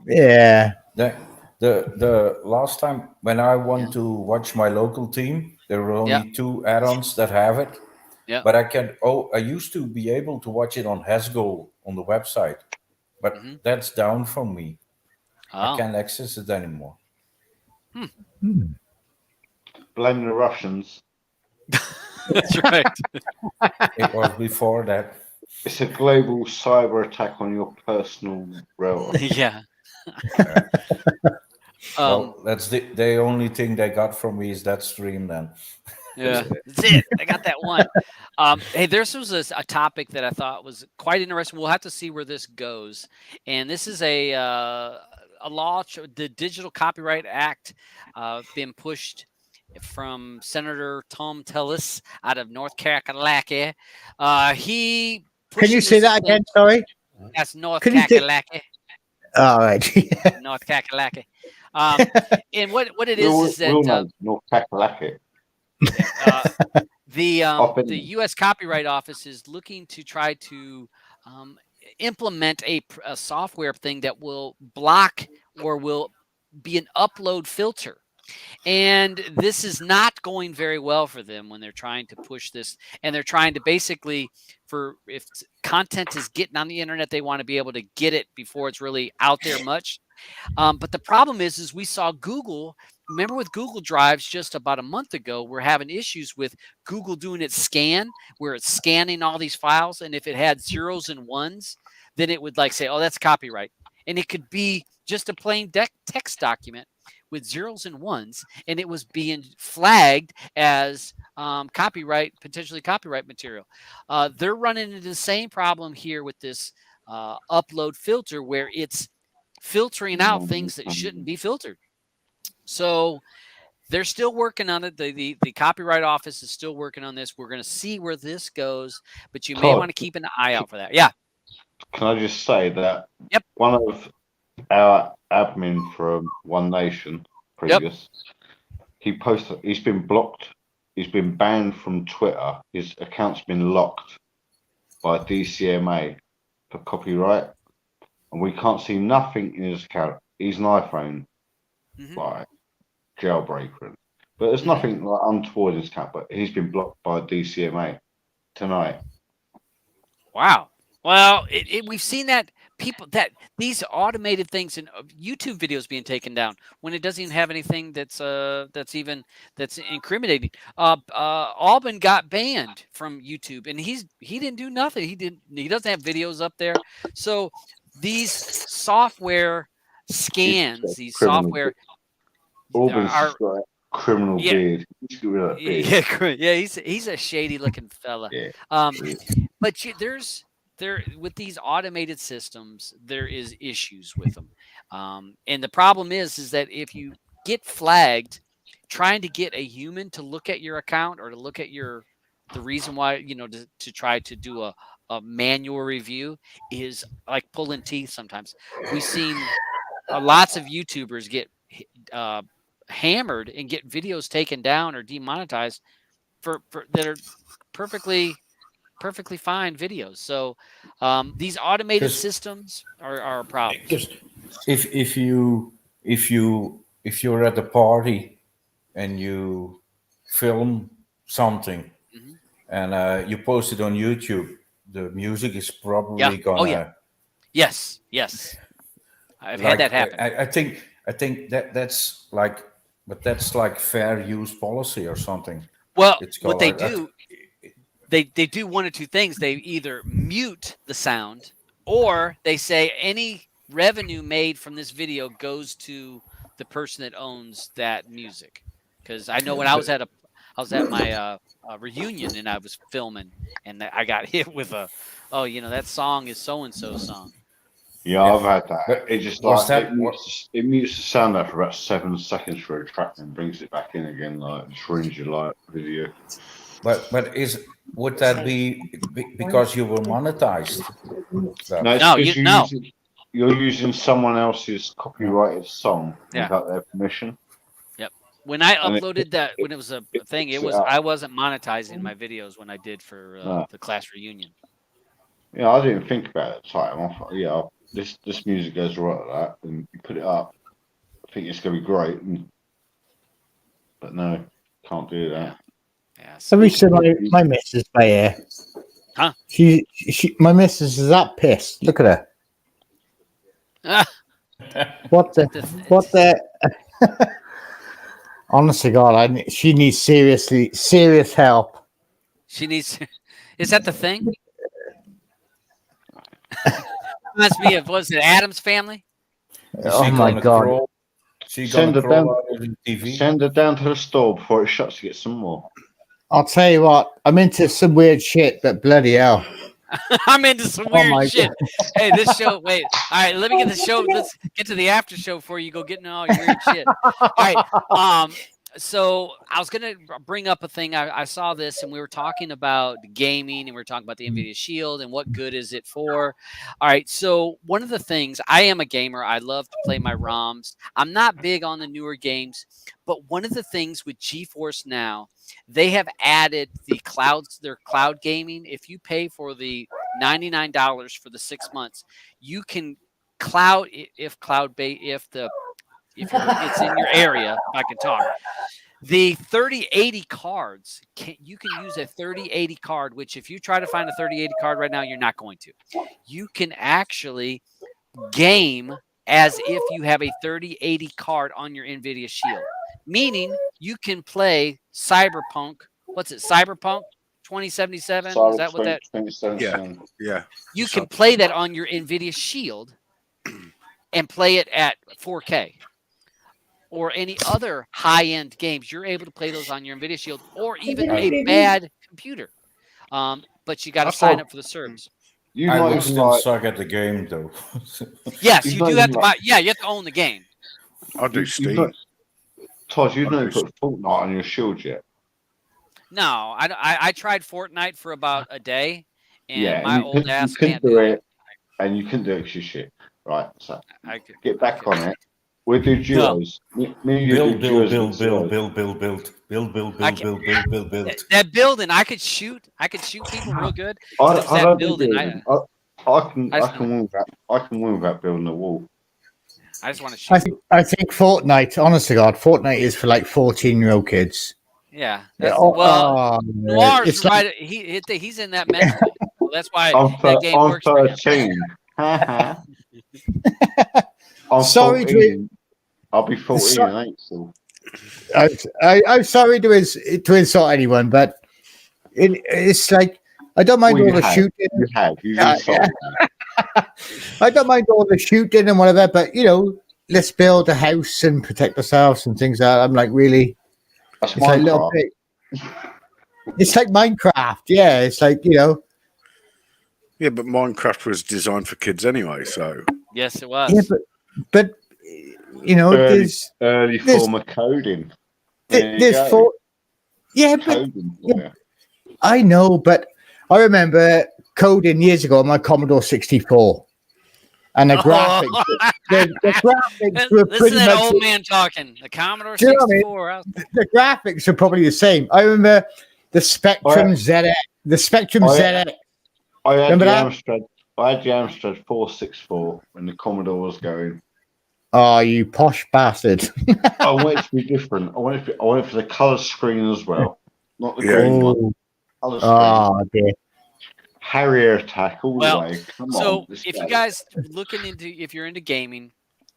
Yeah. The last time when I want to watch my local team, there were only 2 add-ons that have it. Yeah. But I used to be able to watch it on Hasgo on the website, but that's down from me. I can't access it anymore. Blame the Russians. That's right. It was before that. It's a global cyber attack on your personal router. Yeah. Well, that's the only thing they got from me is that stream then. Yeah, that's it. I got that one. Hey, this was a topic that I thought was quite interesting. We'll have to see where this goes. And this is a law, the Digital Copyright Act, been pushed from Senator Tom Tillis out of North Carolina. He Can you say that again? Sorry. That's North Carolina. All right. North Carolina. And what it is that North Carolina. The U.S. Copyright Office is looking to try to implement a software thing that will block or will be an upload filter. And this is not going very well for them when they're trying to push this. And they're trying to basically, if content is getting on the internet, they want to be able to get it before it's really out there much. But the problem is we saw Google. Remember with Google Drives just about a month ago, we're having issues with Google doing its scan, where it's scanning all these files. And if it had zeros and ones, then it would say, oh, that's copyright. And it could be just a plain text document with zeros and ones, and it was being flagged as potentially copyright material. They're running into the same problem here with this upload filter, where it's filtering out things that shouldn't be filtered. So they're still working on it. The Copyright Office is still working on this. We're going to see where this goes, but you may want to keep an eye out for that. Yeah. Can I just say that Yep. one of our admin from One Nation previous, he's been blocked. He's been banned from Twitter. His account's been locked by DCMA for copyright, and we can't see nothing in his account. He's an iPhone jailbreaker, but there's nothing untoward in his account. But he's been blocked by DCMA tonight. Wow. Well, we've seen that people that these automated things in YouTube videos being taken down when it doesn't even have anything that's incriminating. Alban got banned from YouTube, and he didn't do nothing. He doesn't have videos up there. So these software scans, these Criminal. software Auburn's are just got a criminal beard. Just get rid of that beard. yeah, he's a shady looking fella. Yeah. But there with these automated systems, there is issues with them, and the problem is that if you get flagged, trying to get a human to look at your account or to look at the reason why to try to do a manual review is like pulling teeth. Sometimes we've seen lots of YouTubers get hammered and get videos taken down or demonetized for that are perfectly fine videos. So these automated systems are a problem. Because if you're at a party and you film something and you post it on YouTube, the music is probably gonna. Oh yeah. Yes. I've had that happen. I think that's like, but that's like fair use policy or something. Well, what they do, they do one of two things. They either mute the sound, or they say any revenue made from this video goes to the person that owns that music. Because I know when I was at my reunion and I was filming, and I got hit with that song is so and so song. Yeah, I've had that. It just it mutes the sound there for about 7 seconds for a track and brings it back in again, like just ruins your video. But would that be because you were monetized? No, you're using someone else's copyrighted song without their permission. Yep. When I uploaded that, when it was a thing, I wasn't monetizing my videos when I did for the class reunion. Yeah, I didn't think about it at the time. I thought, this music goes right like that, and you put it up. I think it's going to be great, but no, can't do that. Yeah. Have you seen my missus by here? Huh? My missus is that pissed. Look at her. What the? Honestly, God, she needs serious help. She needs. Is that the thing? Must be was it Adam's family? Oh my God! Send her down to the store before it shuts to get some more. I'll tell you what, I'm into some weird shit, but bloody hell. I'm into some weird shit. Hey, this show, wait. All right, let me get the show. Let's get to the after show before you go getting all your weird shit. All right. So I was going to bring up a thing. I saw this, and we were talking about gaming, and we were talking about the Nvidia Shield and what good is it for. All right. So one of the things, I am a gamer. I love to play my ROMs. I'm not big on the newer games, but one of the things with GeForce Now, they have added their cloud gaming. If you pay for the $99 for the 6 months, you can cloud if it's in your area. If I can talk. The 3080 cards, you can use a 3080 card, which if you try to find a 3080 card right now, you're not going to. You can actually game as if you have a 3080 card on your Nvidia Shield, meaning you can play Cyberpunk. What's it? Cyberpunk 2077? Is that what that? Yeah. You can play that on your Nvidia Shield and play it at 4K. Or any other high-end games, you're able to play those on your Nvidia Shield, or even a bad computer. But you got to sign up for the service. I will still suck at the game, though. Yes, you do have to buy. Yeah, you have to own the game. I'll do Steam. Todd, you've not put Fortnite on your Shield yet. No, I tried Fortnite for about a day, and my old ass can't do it. And you couldn't do it because you shit. Right, so get back on it. We'll do duos. Build. That building, I could shoot people real good. I can win without building a wall. I just want to shoot. I think Fortnite, honest to God, Fortnite is for like 14-year-old kids. Yeah. Noir's right. He's in that mental. that's why I'm, that game I'm works for him. 13. I'm Sorry to- 14. I'll be 14 So- in April. I'm sorry to insult anyone, but it's like I don't mind Well, all the shooting. You have. You've Yeah, insulted me. I don't mind all the shooting and whatever, but let's build a house and protect ourselves and things like that. I'm like, really? That's It's like a little Minecraft. bit. It's like Minecraft, yeah. It's like Yeah, but Minecraft was designed for kids anyway, so Yes, it was. yeah, but there's Early form of coding. There you there's go. four. Yeah, but Coding. Yeah. I know, but I remember coding years ago on my Commodore 64, and the graphics, the graphics were Listen pretty to that much old man talking. The Commodore Do you know what I mean? 64. the graphics are probably the same. I remember the Spectrum Oh, ZX, the Spectrum Oh, yeah. ZX. I had Remember the that? Amstrad 464 when the Commodore was going. Oh, you posh bastard! I want it to be different. I want it for the colour screen as well, not the Yeah. green one. Oh, Colour screen. oh dear. Harrier attack all Well, the way. Come So on. let's if go. you guys if you're into gaming,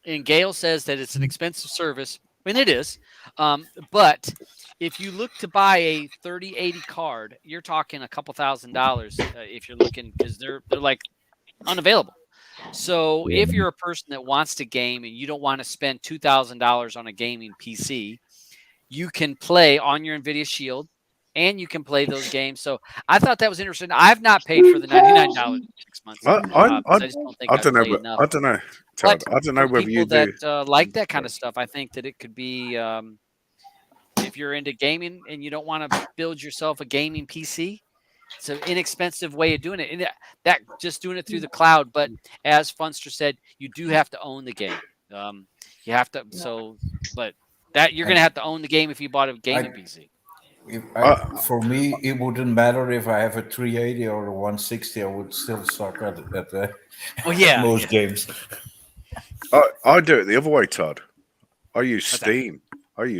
and Gail says that it's an expensive service, and it is, but if you look to buy a 3080 card, you're talking a couple $1,000s if you're looking, because they're like unavailable. So if you're a person that wants to game and you don't want to spend $2,000 on a gaming PC, you can play on your Nvidia Shield and you can play those games. So I thought that was interesting. I've not paid for the $99 6 months. I just don't think I I've don't know. played But, enough. I don't know. Todd, But I don't know for whether you people do. that like that kind of stuff, I think that it could be if you're into gaming and you don't want to build yourself a gaming PC, it's an inexpensive way of doing it. And that just doing it through the cloud. But as Funster said, you do have to own the game. You have to. So, but that you're going to have to own the game if you bought a gaming PC. For me, it wouldn't matter if I have a 380 or a 160. I would still suck at Well, yeah, most games. I do it the other way, Todd. I use Okay.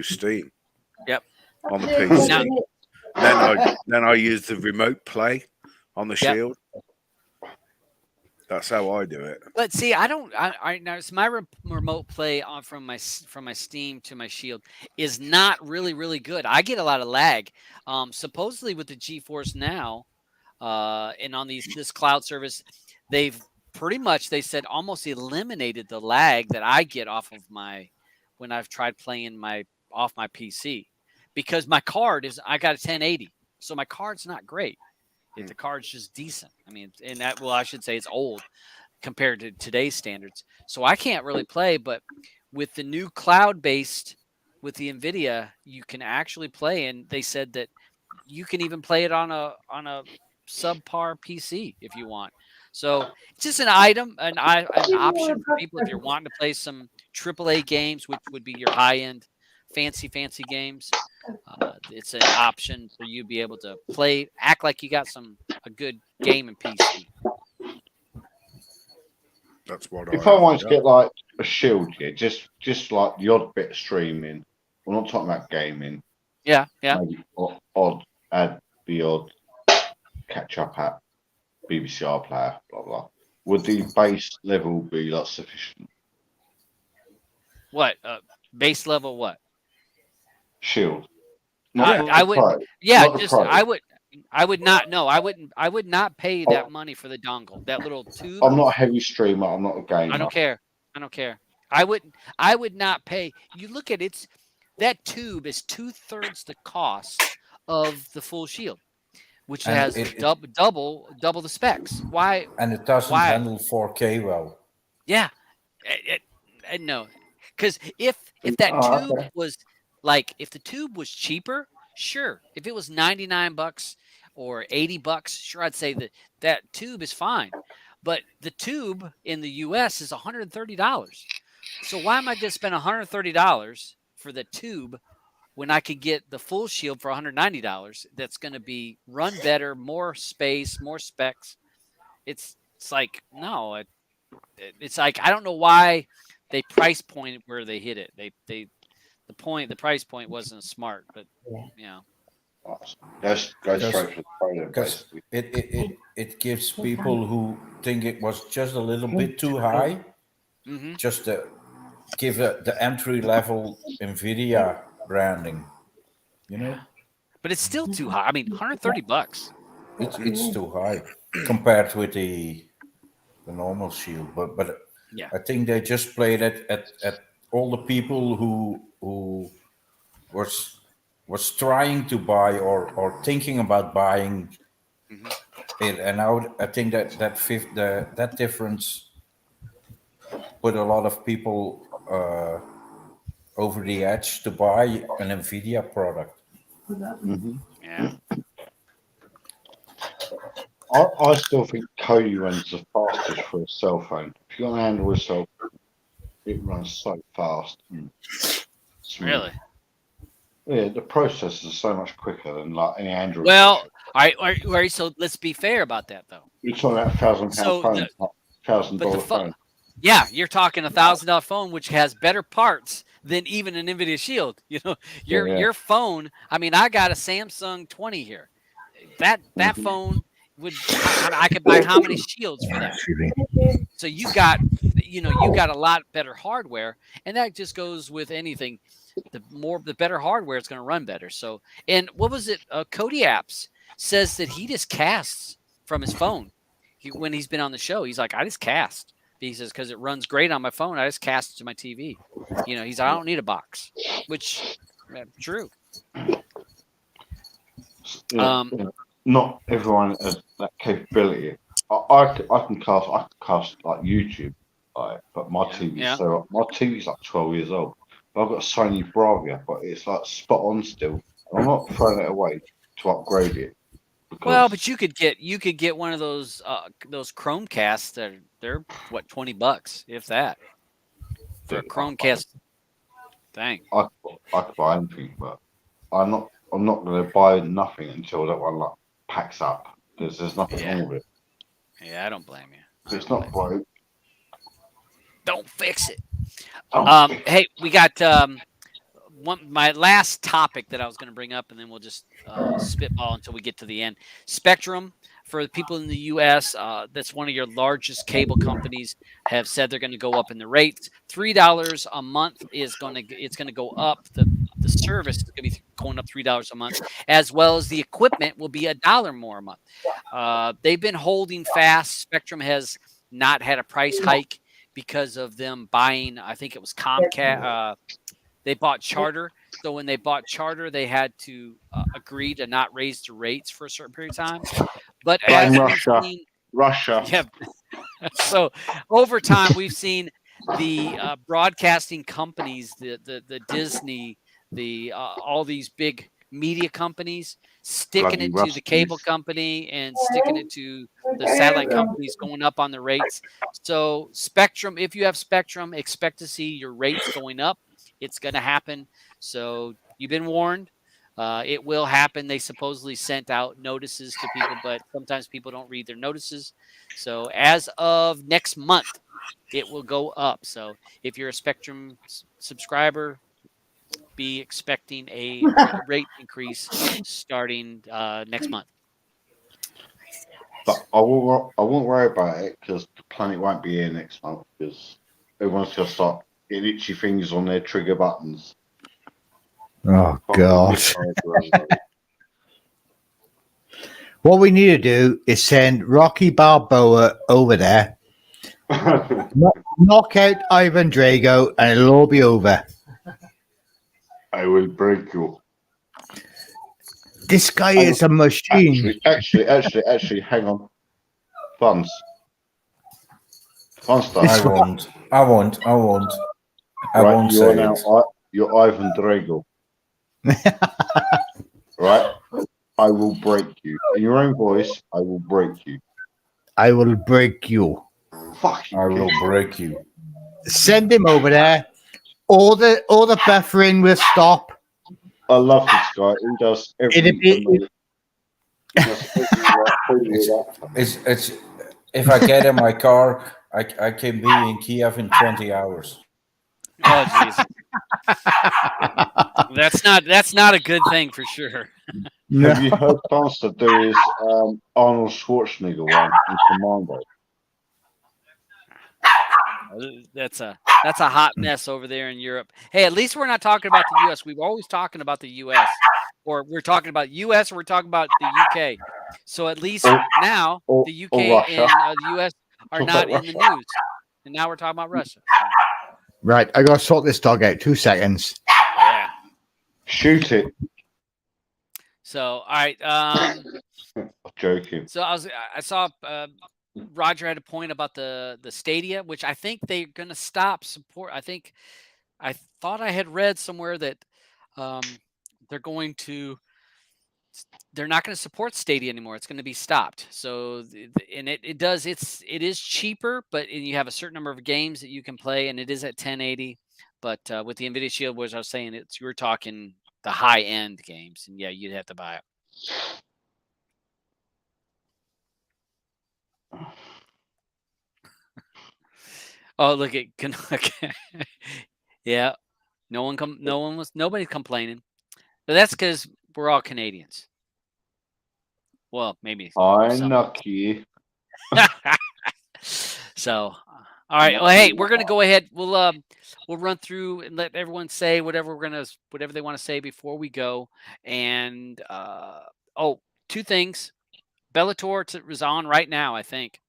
Steam. Yep. On the PC. Now- Then I use the remote play on the Yep. Shield. That's how I do it. But see, I don't. I now it's my remote play on from my Steam to my Shield is not really good. I get a lot of lag. Supposedly with the GeForce Now, and on this cloud service, they've pretty much they said almost eliminated the lag that I get off of when I've tried playing off my PC, because my card I got a 1080, so my card's not great. If the card's just decent, I mean, and I should say it's old compared to today's standards. So I can't really play, but with the new cloud-based, with the Nvidia, you can actually play, and they said that you can even play it on a subpar PC if you want. So it's just an option for people if you're wanting to play some AAA games, which would be your high-end, fancy games. It's an option for you to be able to play, act like you got a good game in PC. That's what If I want to get like a Shield, just like the odd bit of streaming, we're not talking about gaming. Yeah. Maybe add the odd catch up app, BBC iPlayer, blah blah. Would the base level be like sufficient? What base level? What? Shield. I would. Pro. Yeah, Not the just Pro. I would not. No, I wouldn't. I would not pay that money for the dongle. That little tube. I'm not a heavy streamer. I'm not a gamer. I don't care. I would not pay. You look at that tube is 2/3 the cost of the full Shield, which And has double the specs. Why? And it doesn't handle 4K well. Yeah, no, because if that tube was if the tube was cheaper, sure. If it was $99 or $80, sure, I'd say that tube is fine. But the tube in the U.S. is $130. So why am I going to spend $130 for the tube when I could get the full Shield for $190? That's going to be run better, more space, more specs. It's like no, it's like I don't know why they price pointed where they hit it. The price point wasn't smart, but Let's go Just- straight for the phone, Because basically. it gives people who think it was just a little bit too high, Hmm. just to give the entry level Nvidia branding. You know, But it's still too high. I mean, $130. it's too high compared with the normal Shield. But Yeah. I think they just played it at all the people who was trying to buy or thinking about buying it, and I think that difference put a lot of people over the edge to buy an Nvidia product. Yeah. I still think Kodi runs the fastest for a cell phone. If you got an Android cell phone, it runs so fast. And smooth. Really? Yeah, the processors are so much quicker than like any Android. Well, all right. So let's be fair about that, though. You're talking about £1,000 So phone, the- not But the $1,000 phone, phone. yeah, you're talking $1,000 phone, which has better parts than even an Nvidia Shield. You know, your phone. I mean, I got a Samsung 20 here. That phone would I could buy how many Shields for that? So you got a lot better hardware, and that just goes with anything. The better hardware, it's going to run better. So, and what was it? Kodi Apps says that he just casts from his phone. When he's been on the show, he's like, I just cast. He says, because it runs great on my phone, I just cast it to my TV. You know, he's like, I don't need a box, which true. Not everyone has that capability. I can cast like YouTube, but my TV's like 12 years old. But I've got a Sony Bravia, but it's like spot on still. I'm not throwing it away to upgrade it. Well, but you could get one of those Chromecasts that they're what, $20, if that, for a Chromecast thing. I could buy anything, but I'm not going to buy nothing until that one like packs up. There's nothing wrong with it. Yeah, I don't blame you. If it's not broke, don't fix it. don't fix it. Hey, we got my last topic that I was going to bring up, and then we'll just spitball until we get to the end. Spectrum, for the people in the U.S., that's one of your largest cable companies, have said they're going to go up in the rates. $3 a month it's going to go up. The service is going to be going up $3 a month, as well as the equipment will be $1 more a month. They've been holding fast. Spectrum has not had a price hike because of them buying, I think it was Comcast. They bought Charter. So when they bought Charter, they had to agree to not raise the rates for a certain period of time. But as Russia. Yeah. So over time, we've seen the broadcasting companies, the Disney, all these big media companies sticking it to the cable company and sticking it to the satellite companies going up on the rates. So Spectrum, if you have Spectrum, expect to see your rates going up. It's going to happen. So you've been warned. It will happen. They supposedly sent out notices to people, but sometimes people don't read their notices. So as of next month, it will go up. So if you're a Spectrum subscriber, be expecting a rate increase starting next month. But I won't worry about it because the planet won't be here next month because everyone's going to start getting itchy fingers on their trigger buttons. Oh, God. What we need to do is send Rocky Balboa over there, knock out Ivan Drago, and it'll all be over. I will break you. This guy is a machine. Actually, hang on. Funds. I won't say it. You're Ivan Drago. Right? I will break you. In your own voice, I will break you. I will break you. Fuck you. I will break you. Send him over there. All the buffering will stop. I love this guy. He does everything. It's if I get in my car, I can be in Kiev in 20 hours. Oh, jeez. That's not a good thing for sure. Have you heard Monster do his Arnold Schwarzenegger one in Commando? That's a hot mess over there in Europe. Hey, at least we're not talking about the U.S. We're always talking about the U.S. or we're talking about U.S. or we're talking about the U.K. So at least now the U.K. Russia. and the U.S. are Talk not about in the Russia. news, and now we're talking about Russia. Right, I gotta sort this dog out. 2 seconds. Yeah. Shoot it. So all right. I'm joking. So I saw Roger had a point about the Stadia, which I think they're going to stop support. I thought I had read somewhere that they're not going to support Stadia anymore. It's going to be stopped. So and it is cheaper, but you have a certain number of games that you can play, and it is at 1080. But with the Nvidia Shield, which I was saying, you're talking the high end games, and yeah, you'd have to buy it. Oh, look at yeah. Nobody's complaining. But that's because we're all Canadians. Well, maybe. I some. knock you. So, all right. Well, hey, we're gonna go ahead. We'll run through and let everyone say whatever they want to say before we go. And 2 things. Bellator is on right now, I think.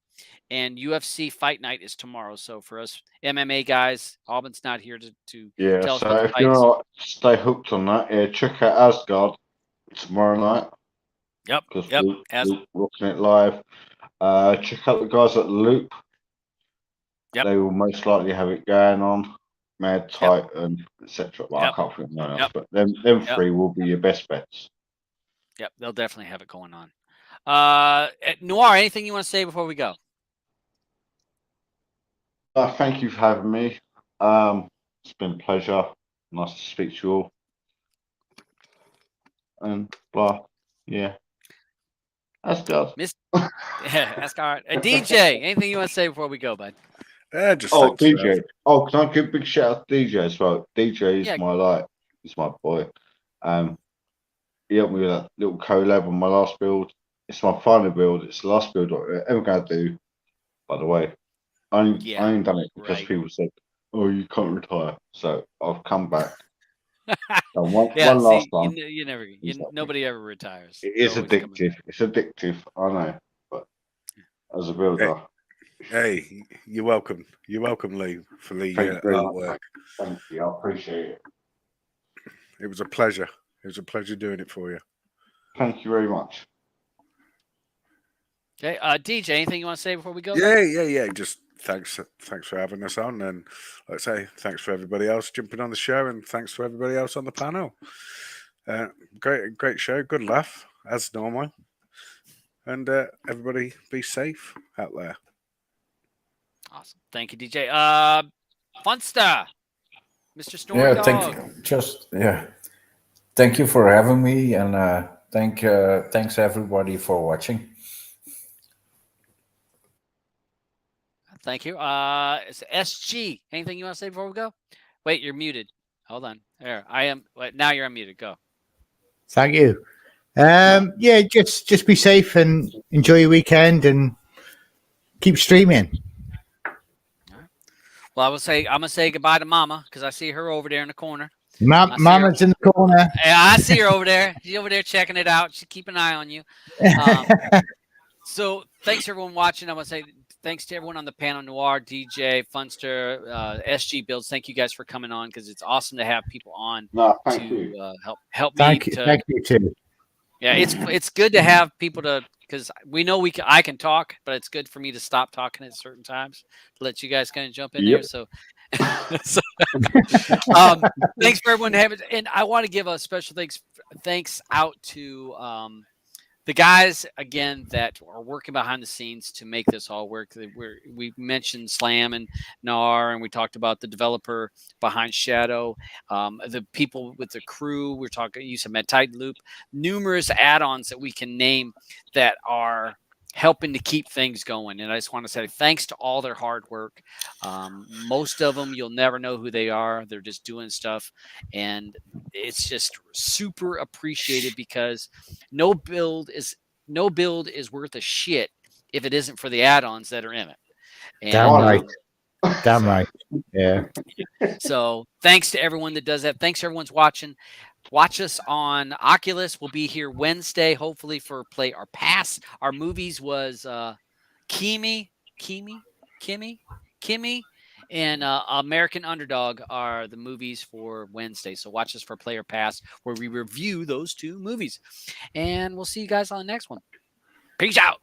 And UFC Fight Night is tomorrow. So for us MMA guys, Auburn's not here to tell us So about the if fights. you want to stay hooked on that, check out Asgard tomorrow night. Yep. Because Yep. we're watching it live. Check out the guys at Loop. Yep. They will most likely have it going on. Mad Titan, etc. Well, I can't think of anyone else, but them 3 will be your best bets. Yep, they'll definitely have it going on. Noir, anything you want to say before we go? Thank you for having me. It's been a pleasure. Nice to speak to you all. And blah, yeah. Asgard. Asgard. DJ, anything you want to say before we go, bud? Just DJ. Oh, can I give a big shout out to DJ as well? DJ is he's my boy. He helped me with that little collab on my last build. It's my final build. It's the last build I'm ever going to do, by the way. I ain't done it because people said, "Oh, you can't retire." So I've come back. One last time. Nobody ever retires. It is addictive. It's addictive. I know, but as a builder, hey, you're welcome. You're welcome, Lee, for the artwork. Thank you. I appreciate it. It was a pleasure. It was a pleasure doing it for you. Thank you very much. Okay, DJ, anything you want to say before we go? Yeah. Just thanks for having us on, and like I say, thanks for everybody else jumping on the show, and thanks for everybody else on the panel. Great show, good laugh as normal, and everybody be safe out there. Awesome, thank you, DJ. Funster, Mr. Storm. Yeah, thank you. Thank you for having me, and thanks everybody for watching. Thank you. It's SG. Anything you want to say before we go? Wait, you're muted. Hold on. There, I am. Now you're unmuted. Go. Thank you. Yeah, just be safe and enjoy your weekend and keep streaming. All right. Well, I'm gonna say goodbye to Mama because I see her over there in the corner. Mama's in the corner. Yeah, I see her over there. She's over there checking it out. She's keeping an eye on you. So thanks everyone watching. I want to say thanks to everyone on the panel, Noir, DJ, Funster, SG Builds. Thank you guys for coming on because it's awesome to have people on to help me. Thank you too. Yeah, it's good to have people because we know I can talk, but it's good for me to stop talking at certain times to let you guys kind of jump in there. So, thanks for everyone having. And I want to give a special thanks out to the guys again that are working behind the scenes to make this all work. We mentioned Slam and Nar, and we talked about the developer behind Shadow, the people with the crew. We're talking use of Mad Titan Loop, numerous add-ons that we can name that are helping to keep things going. And I just want to say thanks to all their hard work. Most of them, you'll never know who they are. They're just doing stuff. And it's just super appreciated because no build is worth a shit if it isn't for the add-ons that are in it. And, Damn right. Damn right. Yeah. So thanks to everyone that does that. Thanks to everyone's watching. Watch us on Oculus. We'll be here Wednesday, hopefully, for Play or Pass. Our movies was Kimi, and American Underdog are the movies for Wednesday. So watch us for Play or Pass, where we review those two movies. And we'll see you guys on the next one. Peace out.